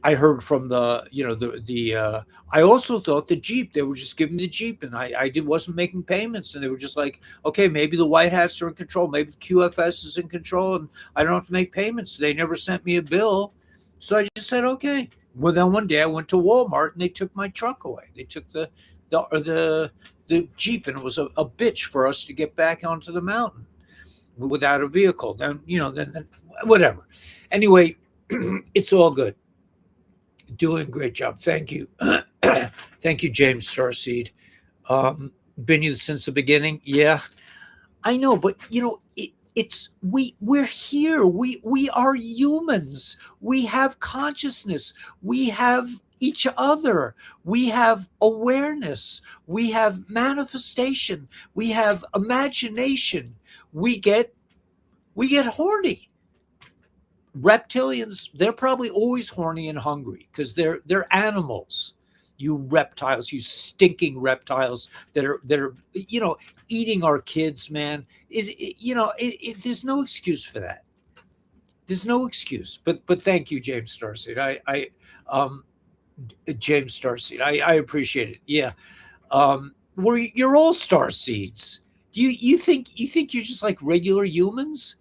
I heard from I also thought the Jeep, they were just giving me the Jeep, and I wasn't making payments, and they were just like, okay, maybe the White Hats are in control, maybe QFS is in control, and I don't have to make payments. They never sent me a bill. So I just said, okay. Well, then one day I went to Walmart and they took my truck away. They took the Jeep, and it was a bitch for us to get back onto the mountain without a vehicle. Then, then whatever. Anyway, it's all good. Doing a great job. Thank you. Thank you, James Starseed. Been you since the beginning. Yeah, I know, but we're here. We are humans. We have consciousness. We have each other. We have awareness. We have manifestation. We have imagination. We get horny. Reptilians, they're probably always horny and hungry because they're animals. You reptiles, you stinking reptiles that are eating our kids, man. There's no excuse for that. There's no excuse. But thank you, James Starseed. James Starseed, I appreciate it. Yeah. You're all star seeds. Do you think you're just like regular humans?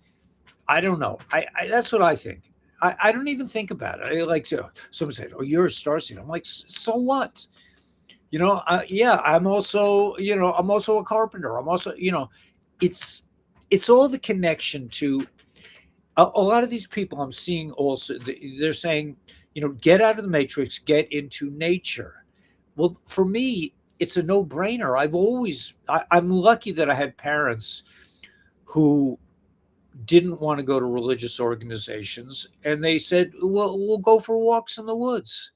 I don't know. I that's what I think. I don't even think about it. I like, so someone said, "Oh, you're a starseed." I'm like, so what? Yeah. I'm also a carpenter. I'm also, it's all the connection to a lot of these people I'm seeing. Also, they're saying, get out of the matrix, get into nature. Well, for me, it's a no-brainer. I'm lucky that I had parents who didn't want to go to religious organizations, and they said, well, we'll go for walks in the woods.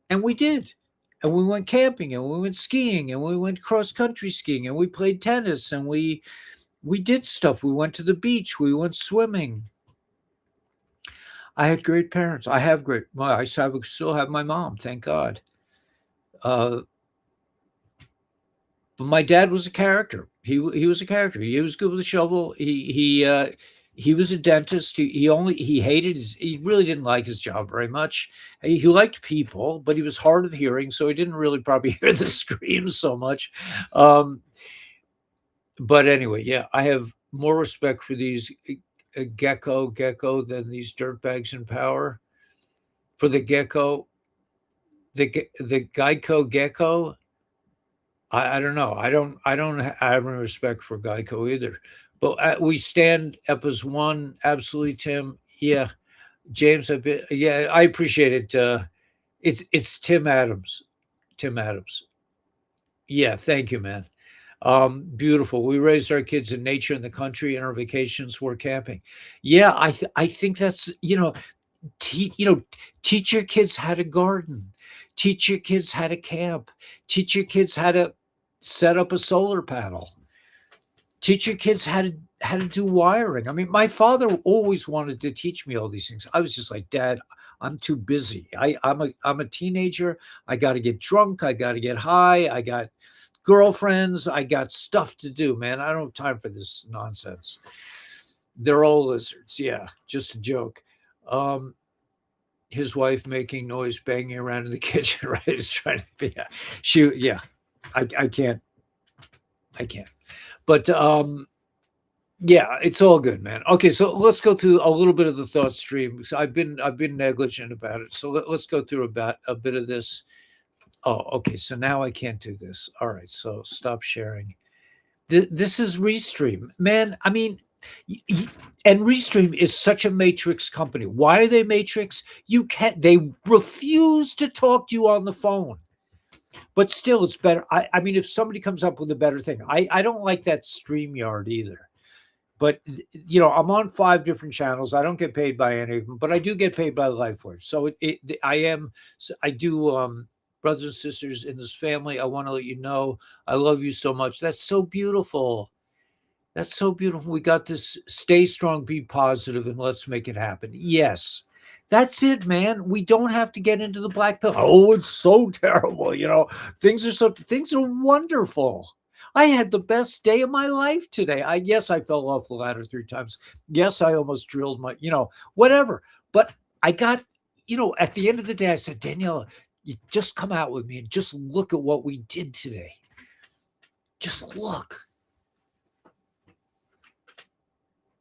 And we did. And we went camping, and we went skiing, and we went cross country skiing, and we played tennis, and we did stuff. We went to the beach, we went swimming. I had great parents. I have great. Well, I still have my mom, thank God. But my dad was a character. He was a character. He was good with a shovel. He was a dentist. He hated he really didn't like his job very much. He liked people, but he was hard of hearing, so he didn't really probably hear the screams so much. But anyway, yeah, I have more respect for these gecko than these dirtbags in power. For the gecko, the Geico gecko, I don't know. I don't have any respect for Geico either. But we stand up as one. Absolutely, Tim. Yeah, James. I appreciate it. It's Tim Adams. Tim Adams. Yeah, thank you, man. Beautiful. We raised our kids in nature in the country, and our vacations were camping. Yeah, I think that's teach your kids how to garden, teach your kids how to camp, teach your kids how to set up a solar panel, teach your kids how to do wiring. I mean, my father always wanted to teach me all these things. I was just like, Dad, I'm too busy. I'm a teenager. I got to get drunk. I got to get high. I got girlfriends. I got stuff to do, man. I don't have time for this nonsense. They're all lizards. Yeah, just a joke. His wife making noise, banging around in the kitchen, right? Is trying to be, yeah. I can't. But yeah, it's all good, man. Okay, so let's go through a little bit of the thought stream. So I've been negligent about it. So let's go through about a bit of this. Oh, okay. So now I can't do this. All right. So stop sharing. This is Restream, man. I mean, and Restream is such a matrix company. Why are they matrix? They refuse to talk to you on the phone. But still, it's better. I mean, if somebody comes up with a better thing, I don't like that StreamYard either. But I'm on 5 different channels. I don't get paid by any of them, but I do get paid by LifeWave. So I do. Brothers and sisters in this family, I want to let you know I love you so much. That's so beautiful. That's so beautiful. We got this. Stay strong, be positive, and let's make it happen. Yes. That's it, man. We don't have to get into the black pill. Oh, it's so terrible. Things are wonderful. I had the best day of my life today. Yes, I fell off the ladder 3 times. Yes, I almost drilled my, whatever. But I got, at the end of the day, I said, Daniela, you just come out with me and just look at what we did today. Just look.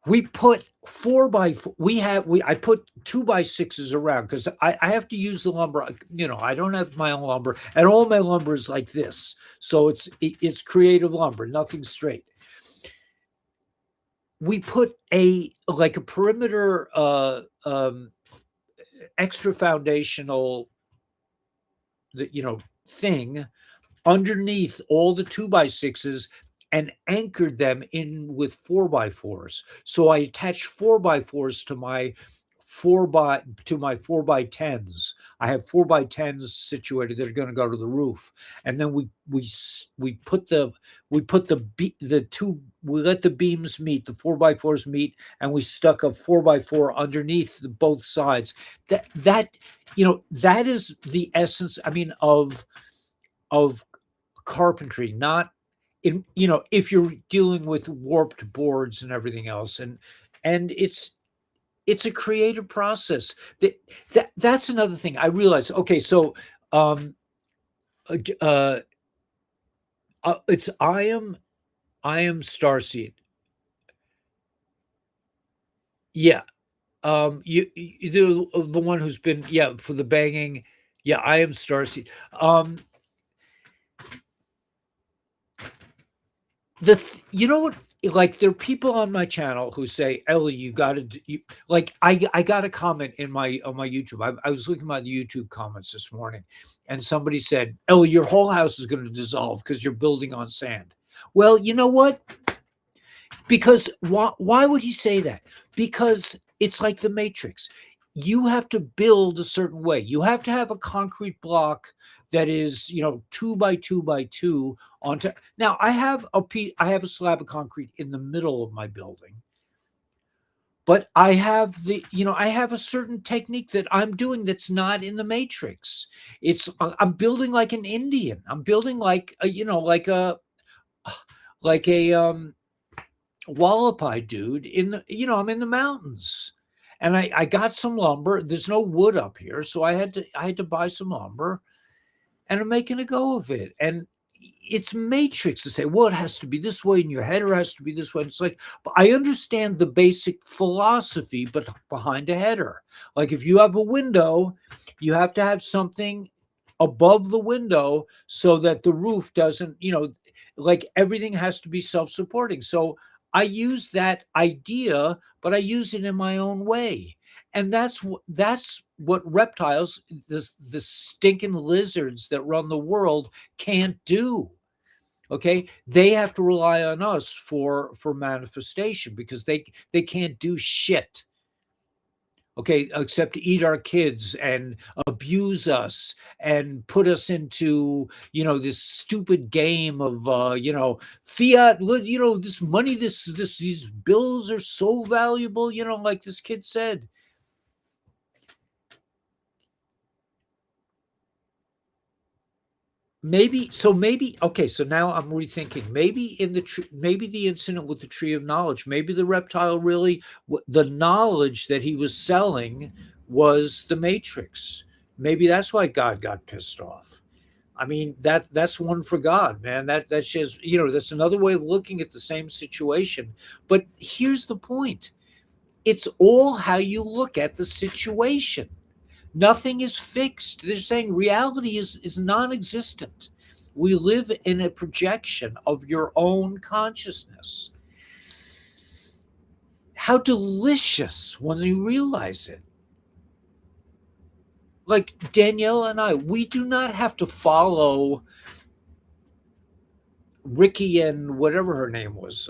We put 4x4. I put 2x6s around because I have to use the lumber. I don't have my own lumber, and all my lumber is like this. So it's creative lumber, nothing straight. We put a perimeter extra foundational thing underneath all the 2x6s and anchored them in with 4x4s. So I attached 4x4s to my 4x10s. I have 4x10s situated that are going to go to the roof, and then we let the beams meet, the 4x4s meet, and we stuck a 4x4 underneath both sides. That is the essence. I mean, of carpentry, not if you're dealing with warped boards and everything else, and it's a creative process. That's another thing I realized. Okay, so it's I am Starseed. Yeah. You the one who's been for the banging. Yeah, I am Starseed. You know what? like there are people on my channel who say, Ellie, you gotta like I got a comment in my on my YouTube. I was looking at the YouTube comments this morning, and somebody said, Ellie, your whole house is going to dissolve because you're building on sand. Well, you know what? Because why would he say that? Because it's like the Matrix. You have to build a certain way. You have to have a concrete block that is, 2 by 2 by 2 onto. Now I have a slab of concrete in the middle of my building, but I have I have a certain technique that I'm doing that's not in the Matrix. I'm building like an Indian. I'm building like a Wallapai dude I'm in the mountains, and I got some lumber. There's no wood up here, so I had to buy some lumber, and I'm making a go of it. And it's Matrix to say, well, it has to be this way, and your header has to be this way. It's like, but I understand the basic philosophy, but behind a header, like if you have a window, you have to have something above the window so that the roof doesn't, like everything has to be self-supporting. So I use that idea, but I use it in my own way. And that's what reptiles, the stinking lizards that run the world, can't do. Okay, they have to rely on us for manifestation because they can't do shit. Okay, except to eat our kids and abuse us and put us into this stupid game of fiat. This money, these bills are so valuable. Like this kid said. Maybe okay, so now I'm rethinking. Maybe maybe the incident with the tree of knowledge, maybe the reptile really, the knowledge that he was selling was the Matrix. Maybe that's why God got pissed off. I mean, that's one for God, man. That's just, that's another way of looking at the same situation. But here's the point. It's all how you look at the situation. Nothing is fixed. They're saying reality is non-existent. We live in a projection of your own consciousness. How delicious when you realize it. Like Danielle and I, we do not have to follow Ricky and whatever her name was,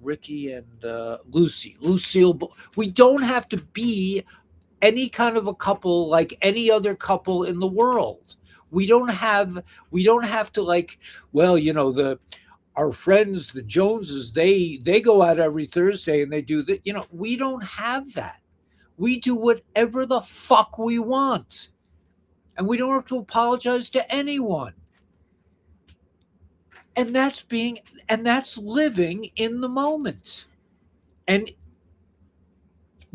Ricky and Lucille. We don't have to be any kind of a couple like any other couple in the world. We don't have to like, well, our friends, the Joneses, they go out every Thursday and they do that. We don't have that. We do whatever the fuck we want. And we don't have to apologize to anyone. And that's living in the moment. And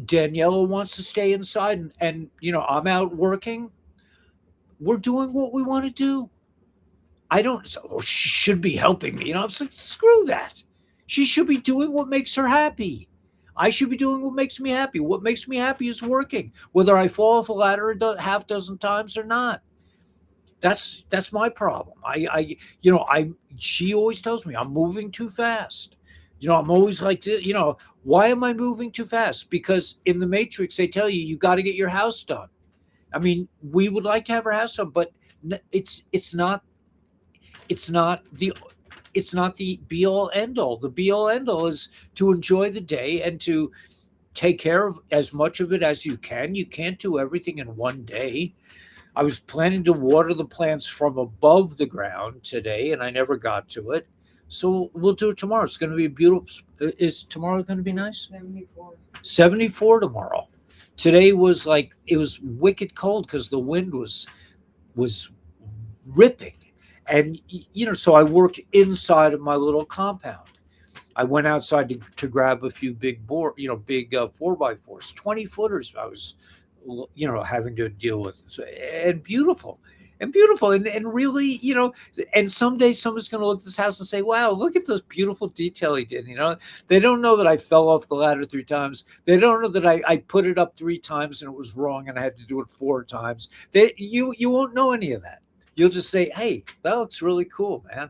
Daniela wants to stay inside and I'm out working. We're doing what we want to do. I don't, so she should be helping me. It's like, screw that. She should be doing what makes her happy. I should be doing what makes me happy. What makes me happy is working, whether I fall off a ladder a half dozen times or not. That's my problem. She always tells me I'm moving too fast. I'm always like, why am I moving too fast? Because in the Matrix, they tell you got to get your house done. I mean, we would like to have our house done, but it's not the be all end all. The be all end all is to enjoy the day and to take care of as much of it as you can. You can't do everything in one day. I was planning to water the plants from above the ground today, and I never got to it. So we'll do it tomorrow. It's going to be beautiful. Is tomorrow going to be nice? 74 tomorrow. Today was like, it was wicked cold because the wind was ripping. And, so I worked inside of my little compound. I went outside to grab a few big 4x4s, 20 footers. I was, having to deal with. So, and beautiful. And really, and someday someone's going to look at this house and say, wow, look at this beautiful detail he did. They don't know that I fell off the ladder 3 times. They don't know that I put it up 3 times and it was wrong and I had to do it 4 times. You won't know any of that. You'll just say, hey, that looks really cool, man.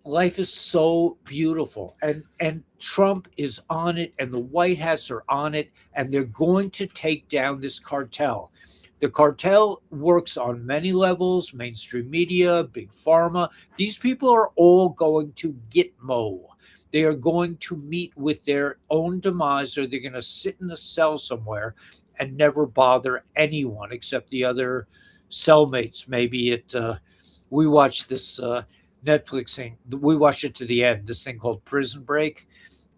life is so beautiful, and Trump is on it, and the White Hats are on it, and they're going to take down this cartel. The cartel works on many levels: mainstream media, big pharma. These people are all going to gitmo. They are going to meet with their own demise, or they're going to sit in a cell somewhere and never bother anyone except the other cellmates. Maybe we watched this Netflix thing. We watched it to the end. This thing called Prison Break.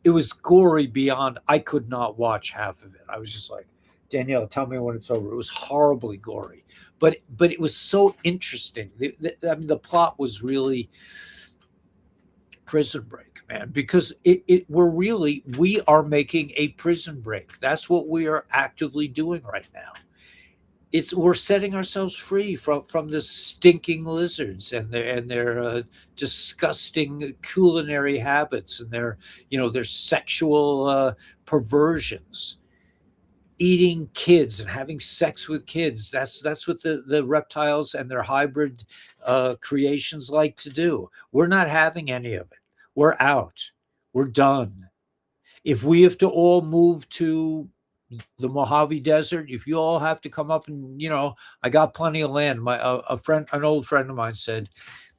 It was gory beyond. I could not watch half of it. I was just like, Danielle, tell me when it's over. It was horribly gory, but it was so interesting. I mean, the plot was really Prison Break, man, because we are making a prison break. That's what we are actively doing right now. We're setting ourselves free from the stinking lizards and their disgusting culinary habits and their sexual perversions, eating kids and having sex with kids. That's what the reptiles and their hybrid creations like to do. We're not having any of it. We're out. We're done. If we have to all move to the Mojave Desert, if you all have to come up and, I got plenty of land. An old friend of mine said,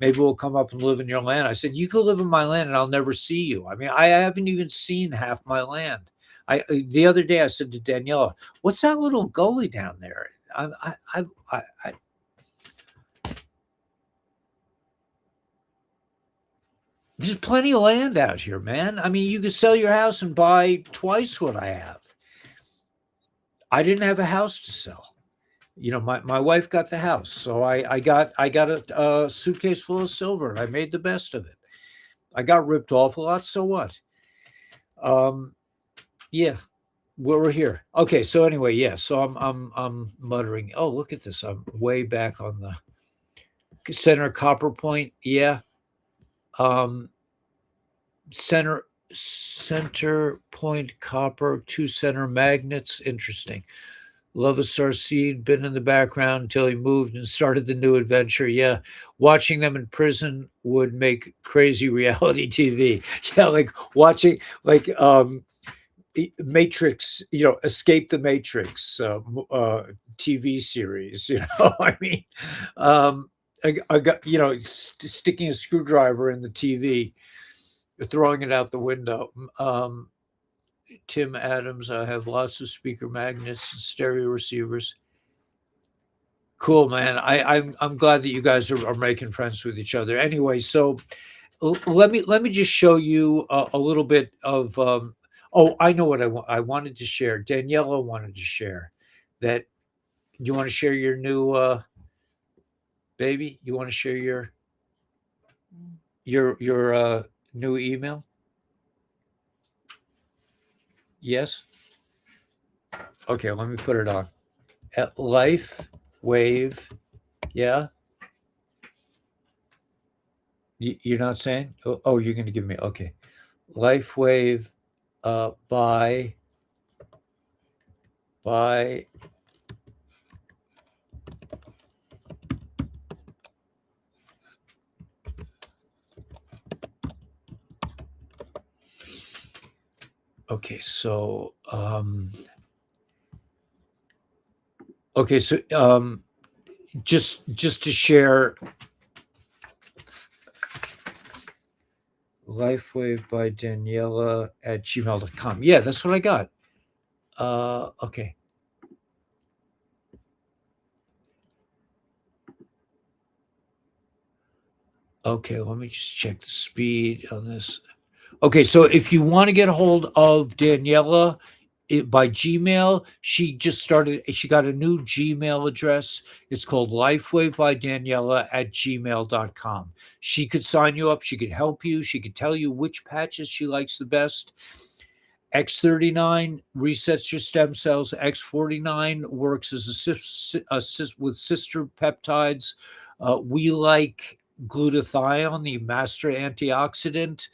maybe we'll come up and live in your land. I said, you can live in my land and I'll never see you. I mean, I haven't even seen half my land. The other day I said to Daniela, what's that little gully down there? There's plenty of land out here, man. I mean, you could sell your house and buy twice what I have. I didn't have a house to sell. My wife got the house, so I got a suitcase full of silver, and I made the best of it. I got ripped off a lot, so what? Yeah, we're here. Okay, so anyway, yeah. So I'm muttering. Oh, look at this! I'm way back on the center copper point. Yeah. Center point copper, 2 center magnets. Interesting. Lovassar Seed, been in the background until he moved and started the new adventure. Yeah. Watching them in prison would make crazy reality TV. Yeah, like watching Matrix, Escape the Matrix TV series, I mean, I got, sticking a screwdriver in the TV, throwing it out the window. Tim Adams, I have lots of speaker magnets and stereo receivers. Cool, man. I'm glad that you guys are making friends with each other. Anyway, so let me just show you a little bit of. I know what I wanted to share. Daniela wanted to share that. You want to share your new baby? You want to share your new email? Yes. Okay, let me put it on. At Life Wave, yeah. You're not saying? Oh, you're going to give me. Okay, Life Wave, by. Okay, so just to share, Lifewave by Daniela at gmail.com. Yeah, that's what I got. Okay. Okay, let me just check the speed on this. Okay, so if you want to get a hold of Daniela by Gmail, she got a new Gmail address. It's called Lifewave by Daniela at gmail.com. She could sign you up. She could help you. She could tell you which patches she likes the best. X39 resets your stem cells. X49 works as with sister peptides. We like glutathione, the master antioxidant.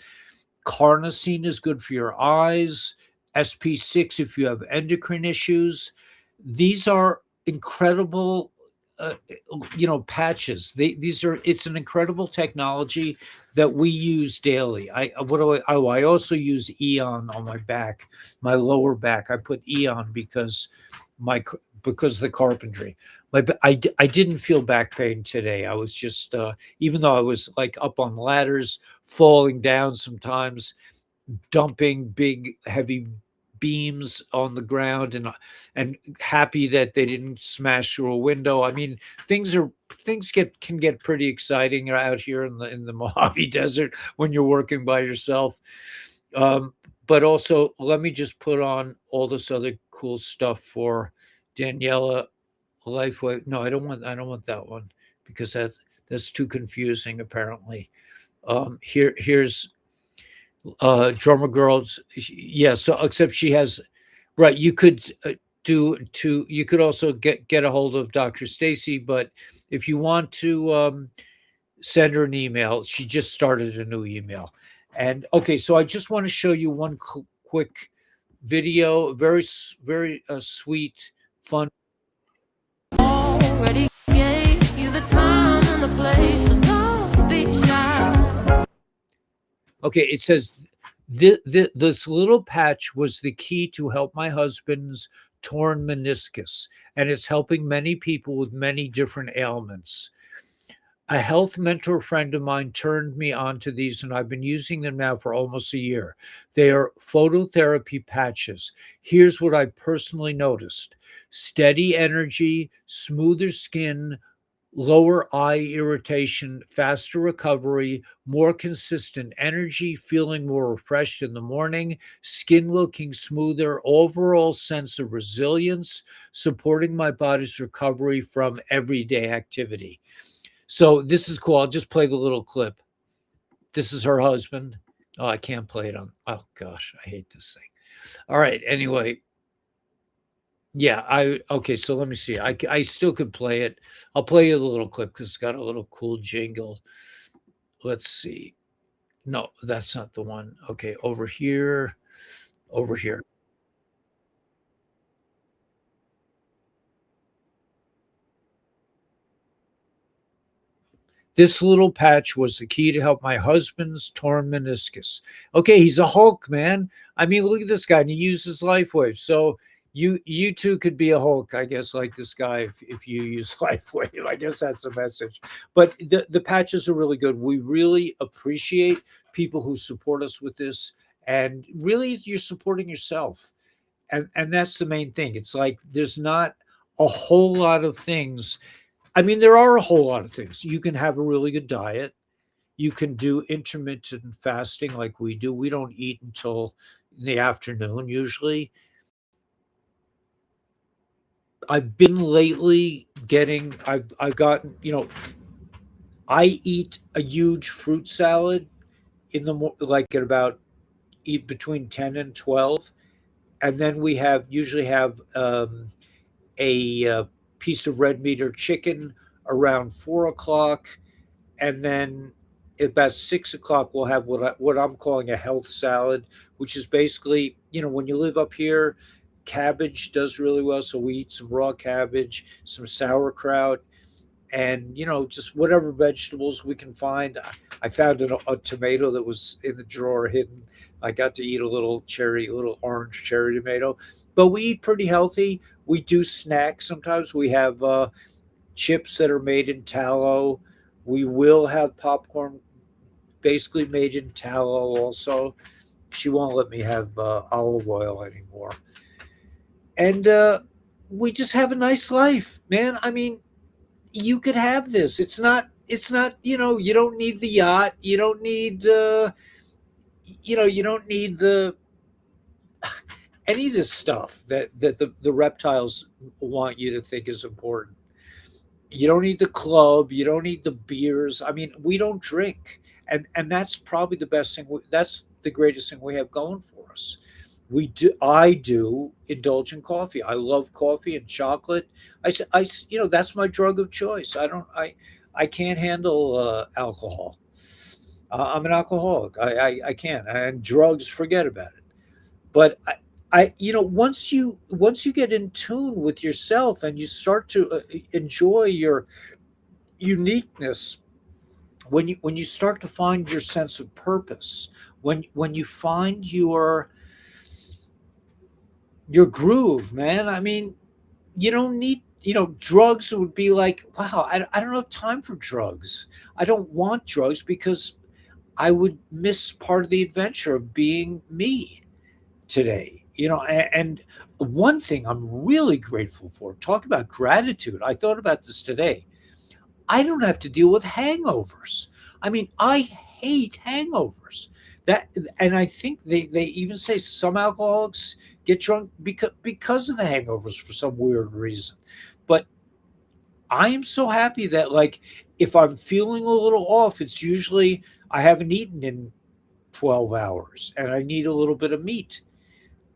Carnosine is good for your eyes. SP6 if you have endocrine issues. These are incredible, patches. It's an incredible technology that we use daily. I also use Eon on my back, my lower back. I put Eon because because of the carpentry. I didn't feel back pain today. I was just even though I was like up on ladders, falling down sometimes, dumping big heavy beams on the ground, and happy that they didn't smash through a window. I mean, things can get pretty exciting out here in the Mojave Desert when you're working by yourself. Um, but also, let me just put on all this other cool stuff for Daniela Lifeway. No, I don't want that one because that's too confusing apparently. Here's drummer girls. Yeah, so except she has, right, you could you could also get a hold of Dr. Stacy, but if you want to send her an email, she just started a new email. And okay, so I just want to show you one quick video, very sweet, fun. Already gave you the time and the place, so don't be shy. Okay, it says this little patch was the key to help my husband's torn meniscus, and it's helping many people with many different ailments. A health mentor friend of mine turned me on to these, and I've been using them now for almost a year. They are phototherapy patches. Here's what I personally noticed: steady energy, smoother skin, lower eye irritation, faster recovery, more consistent energy, feeling more refreshed in the morning, skin looking smoother, overall sense of resilience, supporting my body's recovery from everyday activity. So this is cool. I'll just play the little clip. This is her husband. Oh, I can't play it on. Oh gosh, I hate this thing. All right. Anyway, yeah, okay, so let me see. I still could play it. I'll play you the little clip because it's got a little cool jingle. Let's see. No, that's not the one. Okay, over here. Over here. This little patch was the key to help my husband's torn meniscus. Okay, he's a Hulk, man. I mean, look at this guy, and he uses LifeWave. So you too could be a Hulk, I guess, like this guy if you use LifeWave. I guess that's the message. But the patches are really good. We really appreciate people who support us with this, and really, you're supporting yourself, and that's the main thing. It's like there's not a whole lot of things. I mean, there are a whole lot of things. You can have a really good diet. You can do intermittent fasting like we do. We don't eat until in the afternoon usually. I've been lately getting I've gotten, I eat a huge fruit salad in the like at about eat between 10 and 12, and then we have usually have a piece of red meat or chicken around 4 o'clock, and then at about 6 o'clock we'll have what I'm calling a health salad, which is basically, when you live up here, cabbage does really well, so we eat some raw cabbage, some sauerkraut, and just whatever vegetables we can find. I found a tomato that was in the drawer hidden. I got to eat a little orange cherry tomato, but we eat pretty healthy. We do snack sometimes. We have chips that are made in tallow. We will have popcorn basically made in tallow also. She won't let me have olive oil anymore. And we just have a nice life, man. I mean, you could have this. It's not, you don't need the yacht. You don't need the any of this stuff that the reptiles want you to think is important. You don't need the club, you don't need the beers. I mean, we don't drink. And that's probably the best thing. That's the greatest thing we have going for us. I do indulge in coffee. I love coffee and chocolate. That's my drug of choice. I can't handle alcohol. I'm an alcoholic. I can't. And drugs, forget about it. But once you get in tune with yourself and you start to enjoy your uniqueness, when you start to find your sense of purpose, when you find your groove, man. I mean, you don't need, drugs would be like, wow, I don't have time for drugs. I don't want drugs because I would miss part of the adventure of being me today. And one thing I'm really grateful for, talk about gratitude. I thought about this today. I don't have to deal with hangovers. I mean, I hate hangovers. That and I think they even say some alcoholics get drunk because of the hangovers for some weird reason. But I am so happy that, like, if I'm feeling a little off, it's usually I haven't eaten in 12 hours and I need a little bit of meat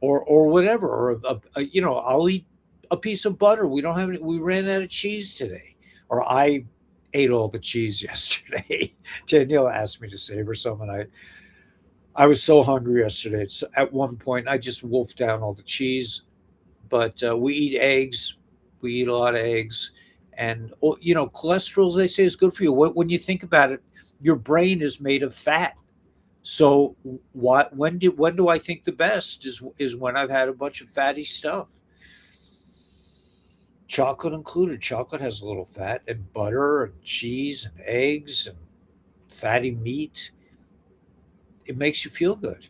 or whatever, or I'll eat a piece of butter. We don't have any, we ran out of cheese today, or I ate all the cheese yesterday. Danielle asked me to save her some, and I was so hungry yesterday. It's, at one point, I just wolfed down all the cheese. But we eat eggs. We eat a lot of eggs, and cholesterol, they say, is good for you. When you think about it, your brain is made of fat. So when do I think the best is when I've had a bunch of fatty stuff, chocolate included. Chocolate has a little fat, and butter and cheese and eggs and fatty meat. It makes you feel good.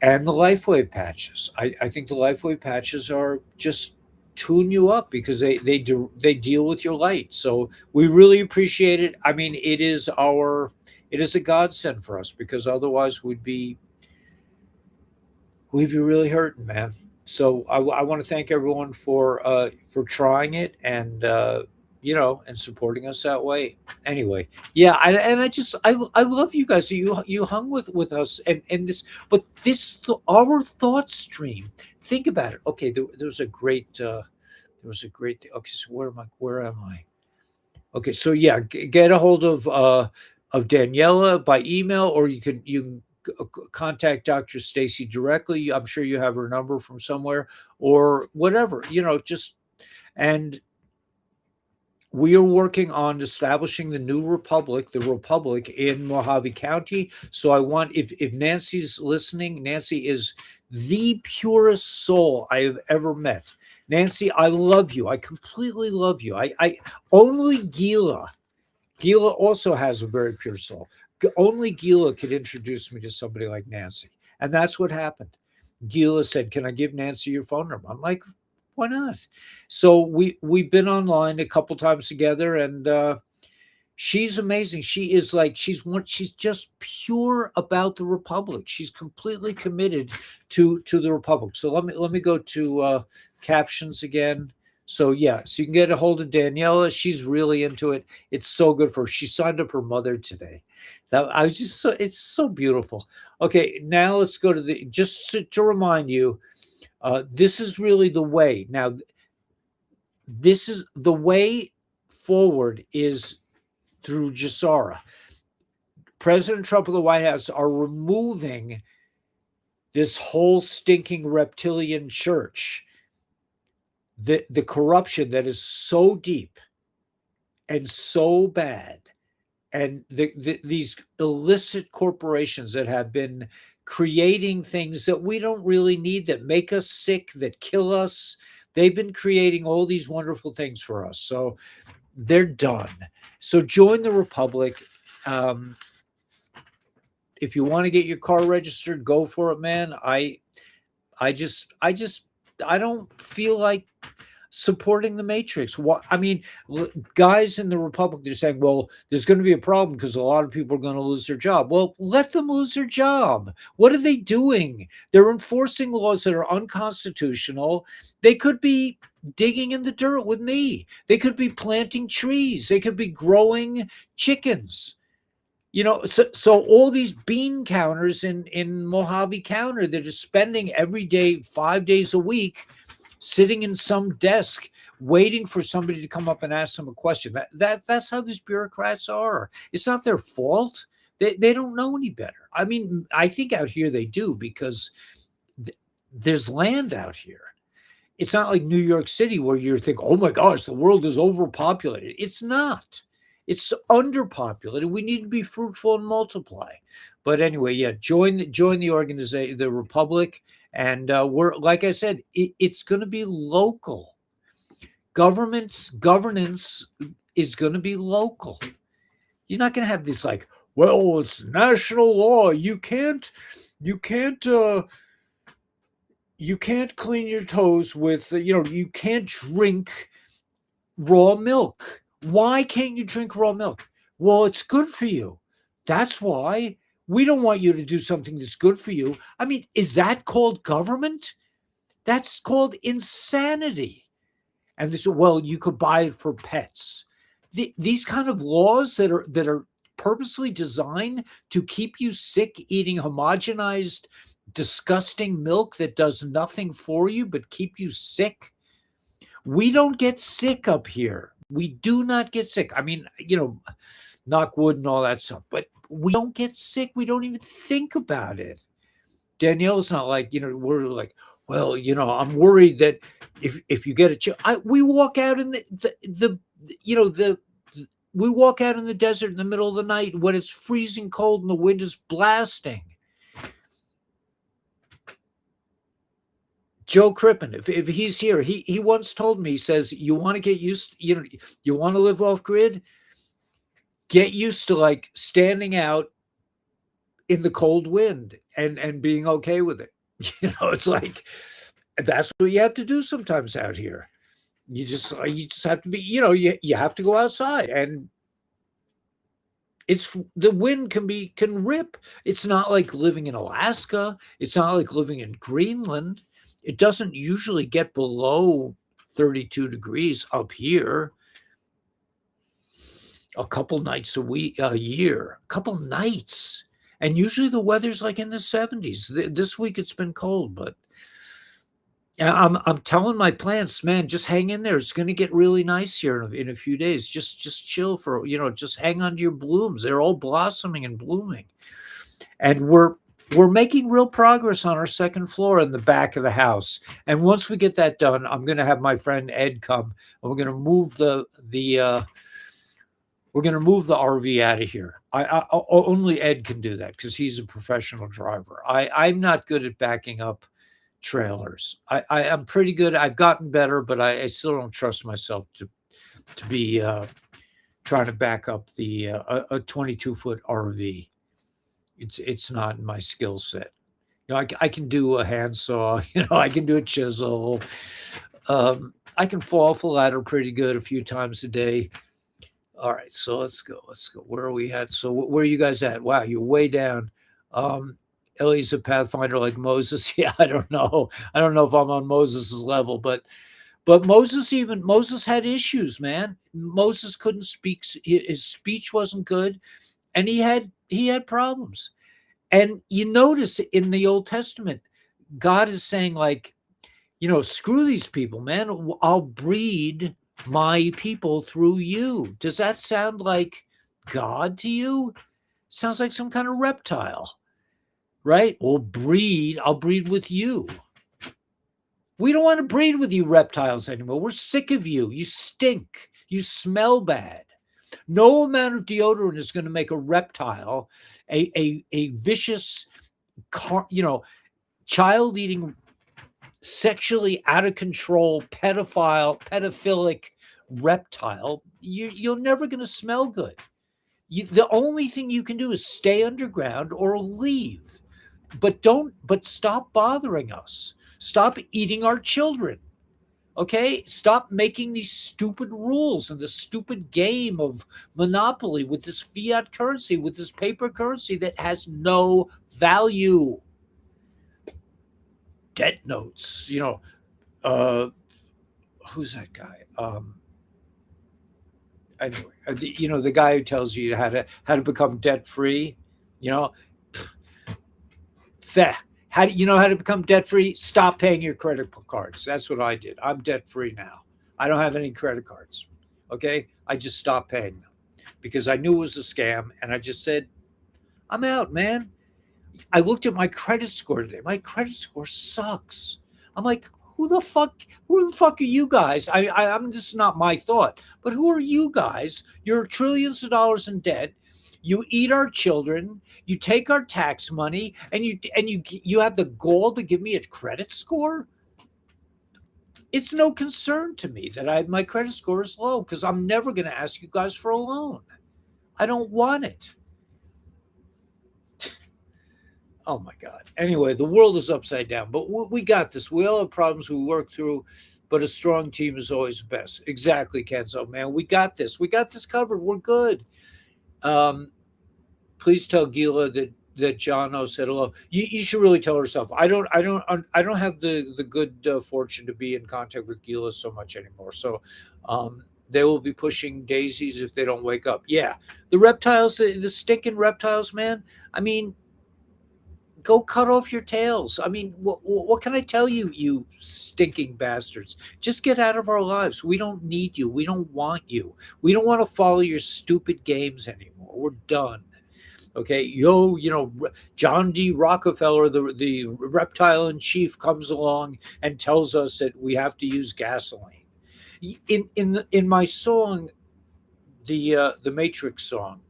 And the LifeWave patches. I think the LifeWave patches are just tune you up because they deal with your light. So we really appreciate it. I mean, it is a godsend for us because otherwise we'd be really hurting, man. So I want to thank everyone for trying it and and supporting us that way. Anyway, yeah, I love you guys. You hung with us and this, but our thought stream. Think about it. Okay, there was a great okay. So where am I? Okay, so yeah, get a hold of Daniela by email, or you can contact Dr. Stacy directly. I'm sure you have her number from somewhere or whatever. Just and we are working on establishing the new republic, the republic in Mojave County. So I want, if Nancy's listening, Nancy is the purest soul I have ever met. Nancy, I love you. I completely love you. I only Gila also has a very pure soul. Only Gila could introduce me to somebody like Nancy. And that's what happened. Gila said, "Can I give Nancy your phone number?" I'm like, "Why not?" So we've been online a couple times together, and she's amazing. She is like she's just pure about the Republic. She's completely committed to the Republic. So let me go to captions again. So yeah, so you can get a hold of Daniela. She's really into it. It's so good for her. She signed up her mother today. That I was just so it's so beautiful. Okay, now let's go to the just to remind you, this is really the way. Now, this is the way forward is through Jasara. President Trump and the White House are removing this whole stinking reptilian church, the corruption that is so deep and so bad, and these illicit corporations that have been creating things that we don't really need, that make us sick, that kill us. They've been creating all these wonderful things for us. So they're done. So join the Republic. If you want to get your car registered, go for it, man. I don't feel like supporting the Matrix. What I mean, guys in the Republic, they're saying, well, there's going to be a problem because a lot of people are going to lose their job. Well, let them lose their job. What are they doing? They're enforcing laws that are unconstitutional. They could be digging in the dirt with me. They could be planting trees. They could be growing chickens. So all these bean counters in Mojave County, they're just spending every day, 5 days a week, sitting in some desk waiting for somebody to come up and ask them a question. That's how these bureaucrats are. It's not their fault. They don't know any better. I mean, I think out here they do because there's land out here. It's not like New York City where you think, oh my gosh, the world is overpopulated. It's not. It's underpopulated. We need to be fruitful and multiply. But anyway, yeah, join the organization, the Republic, and we're, like I said, it's going to be local. Governance is going to be local. You're not going to have this like, well, it's national law. You can't clean your toes with, you can't drink raw milk. Why can't you drink raw milk? Well, it's good for you. That's why. We don't want you to do something that's good for you. I mean, is that called government? That's called insanity. And they said, well, you could buy it for pets. These kind of laws that are purposely designed to keep you sick eating homogenized, disgusting milk that does nothing for you but keep you sick. We don't get sick up here. We do not get sick. I mean, knock wood and all that stuff, but we don't get sick. We don't even think about it. Danielle's not like, we're like, well, I'm worried that if you get a chill, we walk out in we walk out in the desert in the middle of the night when it's freezing cold and the wind is blasting. Joe Crippen, if he's here, he once told me, he says, you want to get used, you want to live off grid, get used to like standing out in the cold wind and being okay with it. It's like, that's what you have to do sometimes out here. You just have to be, you have to go outside, and the wind can rip. It's not like living in Alaska. It's not like living in Greenland. It doesn't usually get below 32 degrees up here. A couple nights a year, a couple nights. And usually the weather's like in the 70s. This week it's been cold, but I'm telling my plants, man, just hang in there. It's going to get really nice here in a few days. Just chill for, just hang on to your blooms. They're all blossoming and blooming. And we're making real progress on our second floor in the back of the house. And once we get that done, I'm going to have my friend Ed come, and we're going to move we're going to move the RV out of here. Only Ed can do that because he's a professional driver. I'm not good at backing up trailers. I'm pretty good. I've gotten better, but I still don't trust myself to be trying to back up a 22-foot RV. It's not in my skill set. I can do a handsaw. I can do a chisel. I can fall off a ladder pretty good a few times a day. All right, so let's go. Where are we at? So where are you guys at? Wow, you're way down. Ellie's a pathfinder like Moses. Yeah, I don't know. I don't know if I'm on Moses's level, but Moses had issues, man. Moses couldn't speak. His speech wasn't good, and he had problems. And you notice in the Old Testament, God is saying like, screw these people, man. I'll breed my people through you. Does that sound like God to you? Sounds like some kind of reptile, right? I'll breed with you. We don't want to breed with you reptiles anymore. We're sick of you. You stink. You smell bad. No amount of deodorant is going to make a reptile a vicious, child-eating, sexually out of control, pedophilic reptile. You're never going to smell good. The only thing you can do is stay underground or leave. But stop bothering us. Stop eating our children. Okay? Stop making these stupid rules and the stupid game of monopoly with this fiat currency, with this paper currency that has no value. Debt notes, who's that guy? Anyway, the guy who tells you how to become debt free. How do you know how to become debt free? Stop paying your credit cards. That's what I did. I'm debt free now. I don't have any credit cards. Okay, I just stopped paying them because I knew it was a scam, and I just said, I'm out, man. I looked at my credit score today. My credit score sucks. I'm like, who the fuck are you guys? I'm just not my thought, but who are you guys? You're trillions of dollars in debt. You eat our children. You take our tax money, and you have the gall to give me a credit score. It's no concern to me that my credit score is low because I'm never going to ask you guys for a loan. I don't want it. Oh my God. Anyway, the world is upside down, but we got this. We all have problems we work through, but a strong team is always best. Exactly, Kenzo, man. We got this. We got this covered. We're good. Please tell Gila that Jono said hello. You should really tell herself. I don't have the good fortune to be in contact with Gila so much anymore. So they will be pushing daisies if they don't wake up. Yeah, the reptiles, the stinking reptiles, man. I mean, go cut off your tails. I mean, what can I tell you, you stinking bastards? Just get out of our lives. We don't need you. We don't want you. We don't want to follow your stupid games anymore. We're done. Okay, John D. Rockefeller, the reptile in chief, comes along and tells us that we have to use gasoline. In my song, the Matrix song,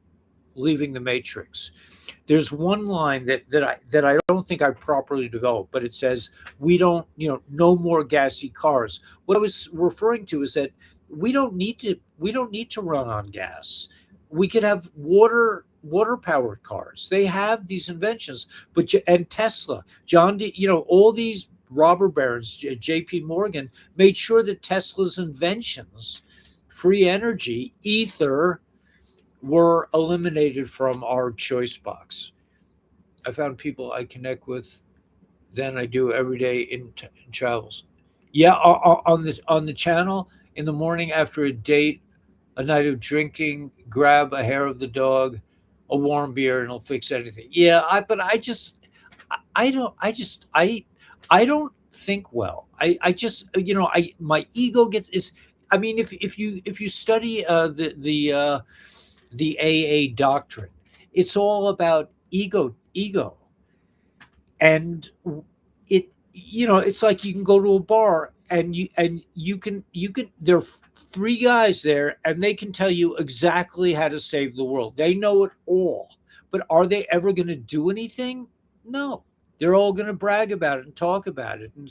Leaving the Matrix, there's one line that I don't think I properly developed, but it says we don't, no more gassy cars. What I was referring to is that we don't need to run on gas. We could have water powered cars. They have these inventions, and Tesla, John D, all these robber barons, J.P. Morgan made sure that Tesla's inventions, free energy, ether, were eliminated from our choice box. I found people I connect with than I do every day in travels. Yeah, on the channel in the morning after a date, a night of drinking, grab a hair of the dog, a warm beer, and it'll fix anything. Yeah, I don't think well. I just my ego gets. I mean, if you study the AA doctrine, it's all about ego, and it's like you can go to a bar and you can there are three guys there and they can tell you exactly how to save the world. They know it all, but are they ever going to do anything? No. They're all going to brag about it and talk about it, and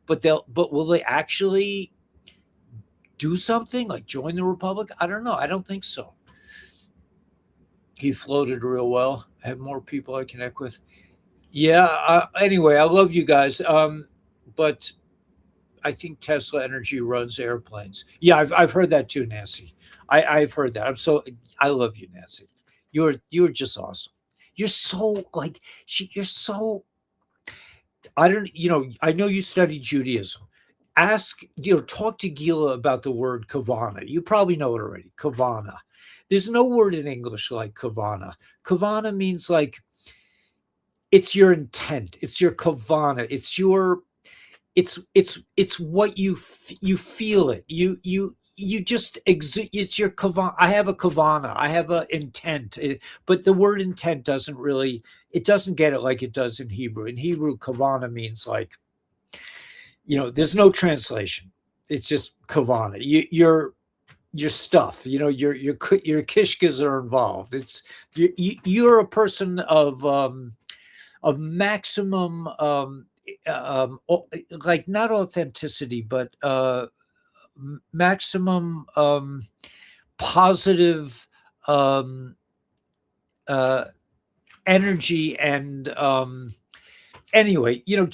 but will they actually do something like join the Republic? I don't know. I don't think so. He floated real well. I have more people I connect with. Yeah. Anyway, I love you guys. But I think Tesla Energy runs airplanes. Yeah, I've heard that too, Nancy. I've heard that. I love you, Nancy. You're just awesome. You're so you're so. I don't. I know you studied Judaism. Talk to Gila about the word kavana. You probably know it already. Kavana. There's no word in English like kavana. Kavana means it's your intent. It's your kavana. It's your. It's what you feel it. You just exude. It's your kavana. I have a kavana. I have an intent. But the word intent doesn't really. It doesn't get it like it does in Hebrew. In Hebrew, kavana means there's no translation. It's just kavana. Your stuff. Your kishkas are involved. It's you're a person of maximum not authenticity, but maximum positive energy and anyway, you're a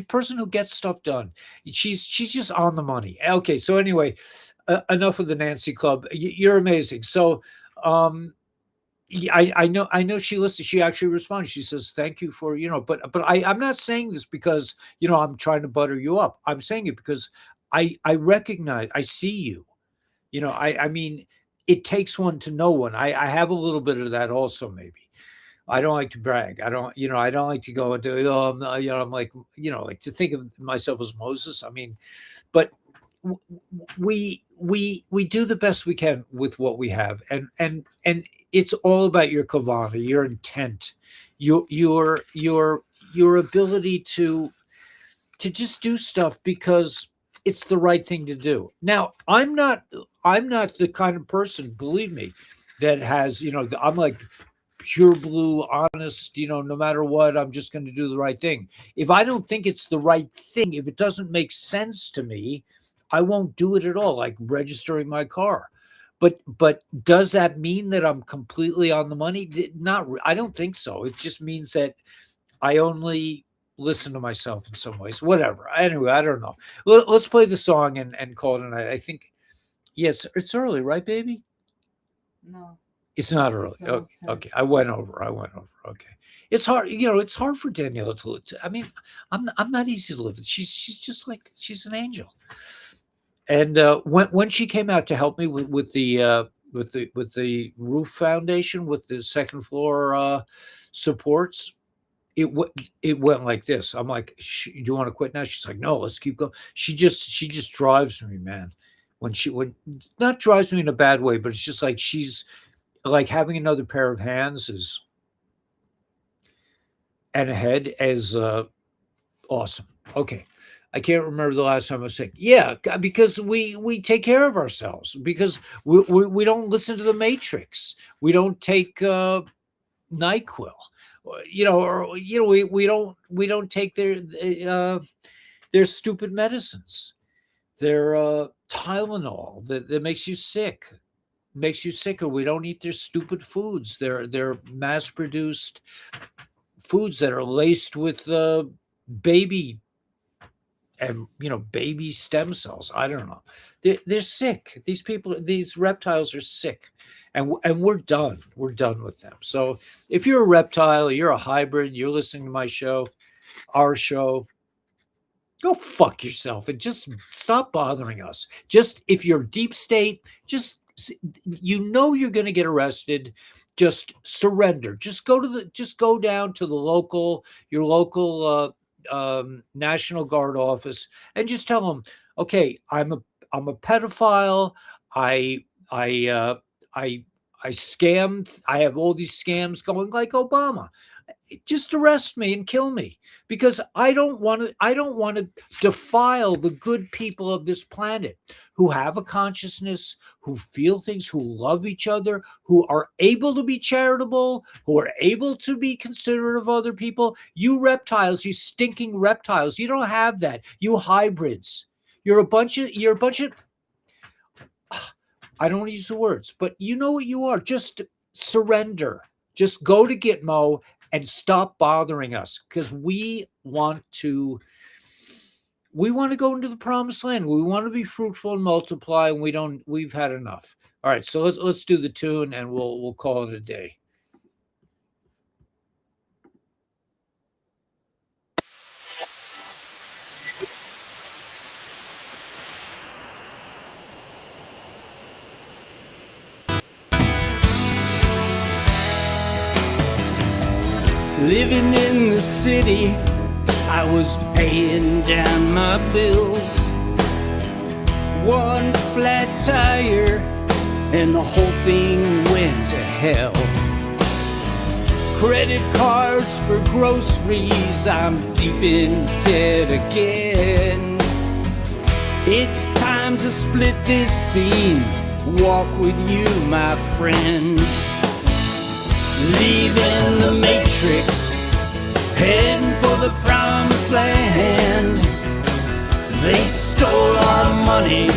person who gets stuff done. She's just on the money. Okay, so anyway, enough of the Nancy Club. You're amazing. So I know she listens. She actually responds. She says, "Thank you for But I'm not saying this because I'm trying to butter you up. I'm saying it because I recognize. I see you. I mean, it takes one to know one. I have a little bit of that also. Maybe I don't like to brag. I don't like to go into. I'm like to think of myself as Moses. I mean, but we do the best we can with what we have, and it's all about your kavana, your intent, your ability to to just do stuff because it's the right thing to do. Now, I'm not the kind of person, believe me, that has, I'm like pure blue, honest, no matter what, I'm just going to do the right thing. If I don't think it's the right thing, if it doesn't make sense to me, I won't do it at all, like registering my car. But does that mean that I'm completely on the money? I don't think so. It just means that I only listen to myself in some ways. Whatever. Anyway, I don't know. Let's play the song and call it a night. I think yes, it's early, right, baby? No. It's not early. Okay. I went over. Okay. It's hard, it's hard for Daniela to I mean, I'm not easy to live with. She's just like she's an angel. And when she came out to help me with the roof foundation, with the second floor supports, it went like this. I'm like, do you want to quit now? She's like, no, let's keep going. She just drives me, man. When not drives me in a bad way, but it's just like she's like having another pair of hands and a head is awesome. Okay. I can't remember the last time I was sick. Yeah, because we take care of ourselves, because we don't listen to the Matrix. We don't take NyQuil, we don't take their stupid medicines, their Tylenol that makes you sick, makes you sicker. We don't eat their stupid foods. They're mass produced foods that are laced with baby and baby stem cells. I don't know. They're sick. These people, these reptiles are sick, and we're done. We're done with them. So if you're a reptile, you're a hybrid, you're listening to my show, our show, go fuck yourself and just stop bothering us. Just if you're deep state, just you're going to get arrested. Just surrender. Just go down to your local National Guard office and just tell them, okay, I'm a pedophile. I scammed. I have all these scams going like Obama. Just arrest me and kill me, because I don't want to defile the good people of this planet who have a consciousness, who feel things, who love each other, who are able to be charitable, who are able to be considerate of other people. You reptiles, you stinking reptiles, you don't have that. You hybrids, you're a bunch of I don't want to use the words, but you know what you are. Just surrender. Just go to Gitmo and stop bothering us, because we want to go into the promised land. We want to be fruitful and multiply, and we've had enough. All right, so let's do the tune and we'll call it a day. Living in the city, I was paying down my bills. One flat tire and the whole thing went to hell. Credit cards for groceries, I'm deep in debt again. It's time to split this scene, walk with you, my friend. Leaving the Matrix, heading for the promised land. They stole our money,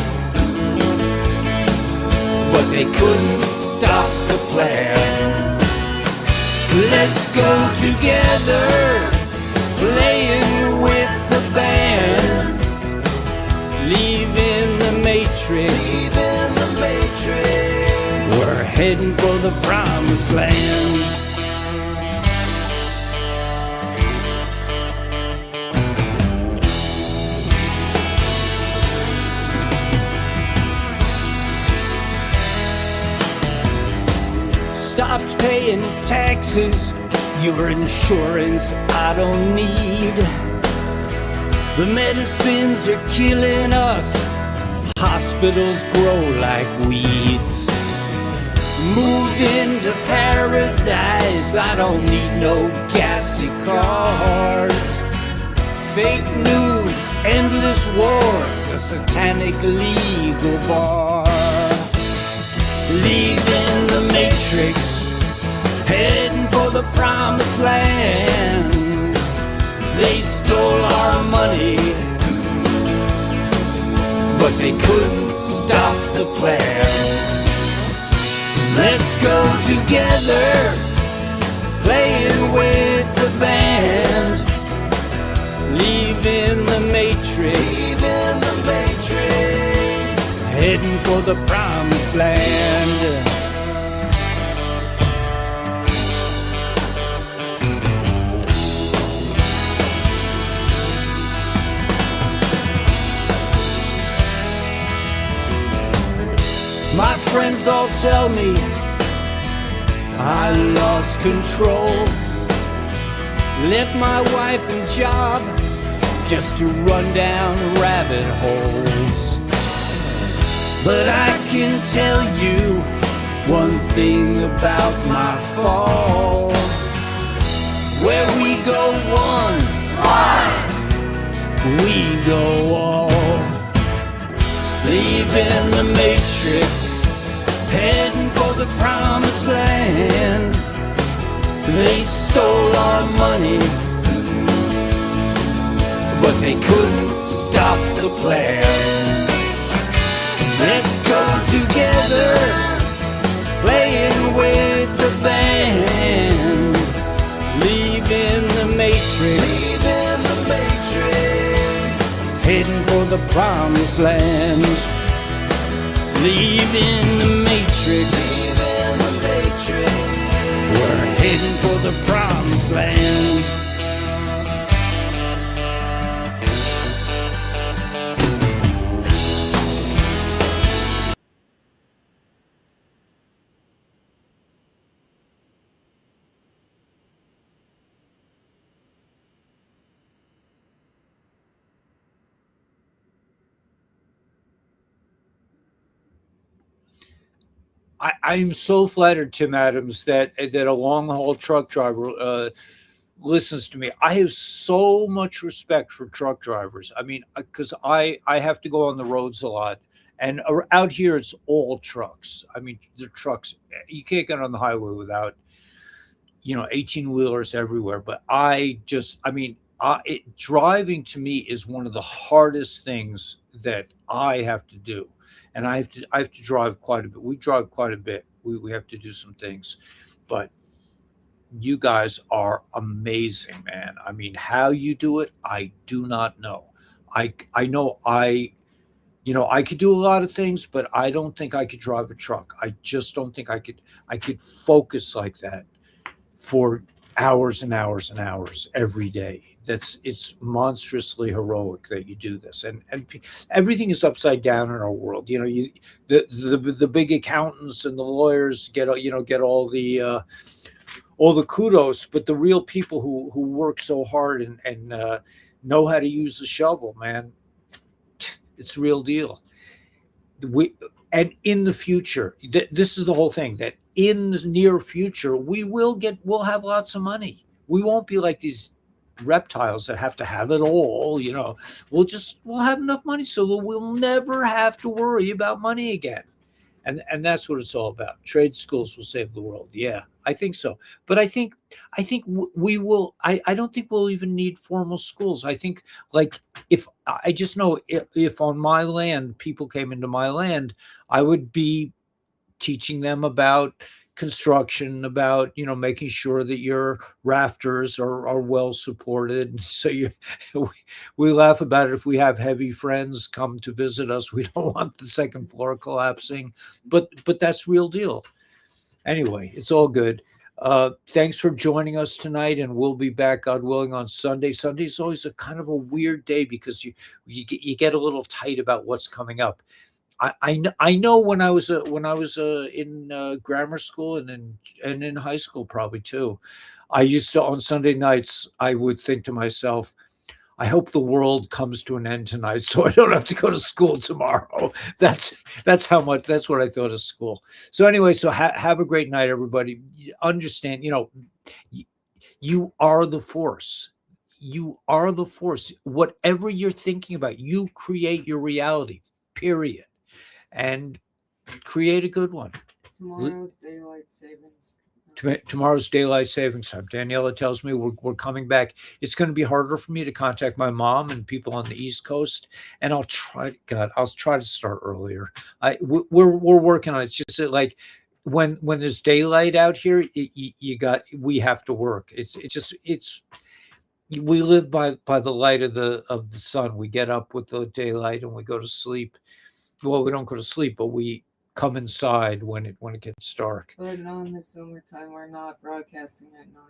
but they couldn't stop the plan. Let's go together, playing with the band. Leaving the Matrix, we're heading for the promised land. Stopped paying taxes, your insurance I don't need. The medicines are killing us, hospitals grow like weeds. Move into paradise, I don't need no gassy cars. Fake news, endless wars, a satanic legal bar. Leaving the matrix, heading for the promised land. They stole our money, but they couldn't stop the plan. Let's go together, playing with the band. Leaving the matrix, heading for the promised land. My friends all tell me I lost control. Left my wife and job just to run down rabbit holes. But I can tell you one thing about my fall. Where we go one, we go all. Leaving the matrix, heading for the promised land. They stole our money, but they couldn't stop the plan. Let's go together, playing with the band. Leaving the matrix, heading for the promised land. Leaving the matrix, we're heading for the promised land. I'm so flattered, Tim Adams, that a long haul truck driver listens to me. I have so much respect for truck drivers. I mean, because I have to go on the roads a lot, and out here it's all trucks. I mean, the trucks, you can't get on the highway without 18 wheelers everywhere. But driving to me is one of the hardest things that I have to do. And I have to drive quite a bit. We drive quite a bit. We have to do some things, but you guys are amazing, man. I mean, how you do it, I do not know. I know I could do a lot of things, but I don't think I could drive a truck. I just don't think I could focus like that for hours and hours and hours every day. It's monstrously heroic that you do this, and everything is upside down in our world. The big accountants and the lawyers get all the kudos, but the real people who work so hard and know how to use the shovel, man, it's the real deal. And in the future, this is the whole thing, that in the near future we'll have lots of money. We won't be like these reptiles that have to have it all. We'll have enough money so that we'll never have to worry about money again. And that's what it's all about. Trade schools will save the world. Yeah, I think so. But I think we will. I don't think we'll even need formal schools. I think, like, if I just know if on my land people came into my land, I would be teaching them about construction, about making sure that your rafters are well supported. So we laugh about it if we have heavy friends come to visit us. We don't want the second floor collapsing, but that's real deal. Anyway, it's all good. Thanks for joining us tonight, and we'll be back, God willing, on Sunday. Sunday is always a kind of a weird day because you get a little tight about what's coming up. I know when I was in grammar school and in high school probably too, I used to, on Sunday nights, I would think to myself, I hope the world comes to an end tonight so I don't have to go to school tomorrow. That's what I thought of school. So anyway, have a great night, everybody. Understand, you are the force. you are the force. Whatever you're thinking about, you create your reality, period. And create a good one. Tomorrow's daylight savings. Tomorrow's daylight savings time. Daniela tells me we're coming back. It's going to be harder for me to contact my mom and people on the East Coast, and I'll try. God, I'll try to start earlier. We're working on it. It's just that, like, when there's daylight out here, we have to work. It's we live by the light of the sun. We get up with the daylight and we go to sleep. Well, we don't go to sleep, but we come inside when it gets dark. But no, in the summertime, we're not broadcasting at 9.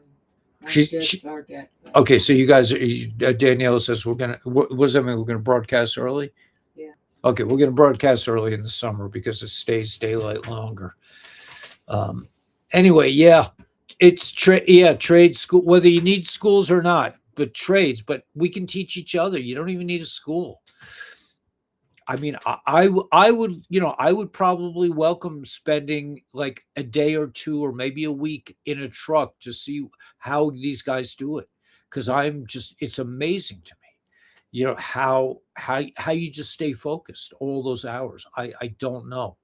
Dark at okay, so you guys, Daniela says we're gonna. What does that mean? We're gonna broadcast early? Yeah. Okay, we're gonna broadcast early in the summer because it stays daylight longer. Anyway, yeah, it's trade school. Whether you need schools or not, but trades. But we can teach each other. You don't even need a school. I mean, I would, I would probably welcome spending like a day or two or maybe a week in a truck to see how these guys do it. Cause it's amazing to me, how you just stay focused all those hours. I don't know.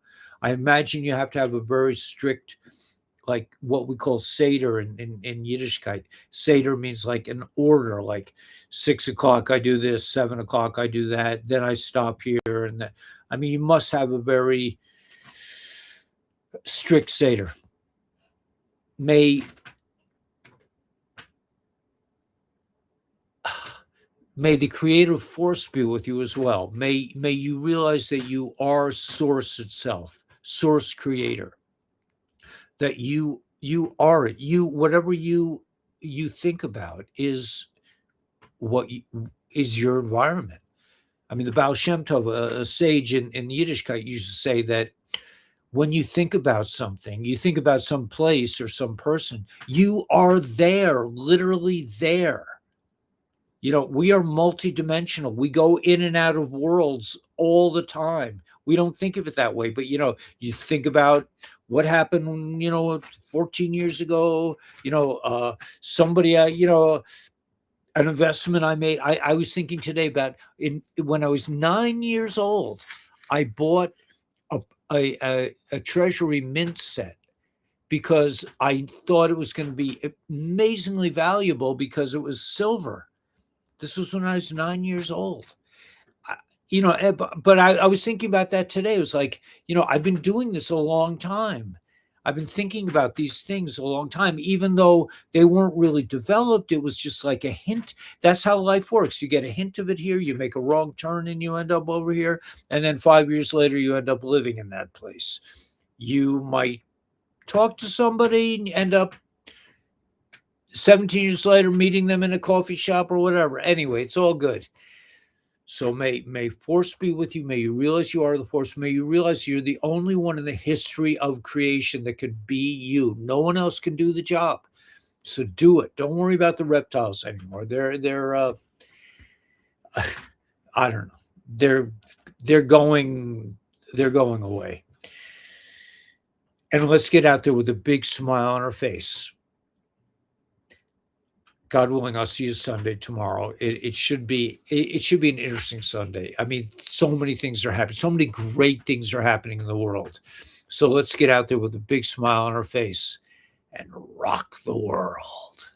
I imagine you have to have a very strict, like what we call Seder in Yiddishkeit. Seder means like an order, like 6 o'clock I do this, 7 o'clock I do that, then I stop here. And that. I mean, you must have a very strict Seder. May the creative force be with you as well. May you realize that you are source itself, source creator. That you are it. Whatever you think about is what is your environment. I mean, the Baal Shem Tov, a sage in Yiddishkeit, used to say that when you think about something, you think about some place or some person, you are there, literally there. We are multidimensional. We go in and out of worlds all the time. We don't think of it that way, but you think about what happened, 14 years ago, somebody, an investment I made. I was thinking today about when I was 9 years old, I bought a Treasury Mint set because I thought it was going to be amazingly valuable because it was silver. This was when I was 9 years old. But I was thinking about that today. It was like, I've been doing this a long time. I've been thinking about these things a long time, even though they weren't really developed. It was just like a hint. That's how life works. You get a hint of it here, you make a wrong turn and you end up over here. And then 5 years later, you end up living in that place. You might talk to somebody and end up 17 years later meeting them in a coffee shop or whatever. Anyway, it's all good. So may force be with you. May you realize you are the force. May you realize you're the only one in the history of creation that could be you. No one else can do the job. So do it. Don't worry about the reptiles anymore. They're I don't know. They're going away. And let's get out there with a big smile on our face. God willing, I'll see you Sunday tomorrow. It should be an interesting Sunday. I mean, so many things are happening. So many great things are happening in the world. So let's get out there with a big smile on our face and rock the world.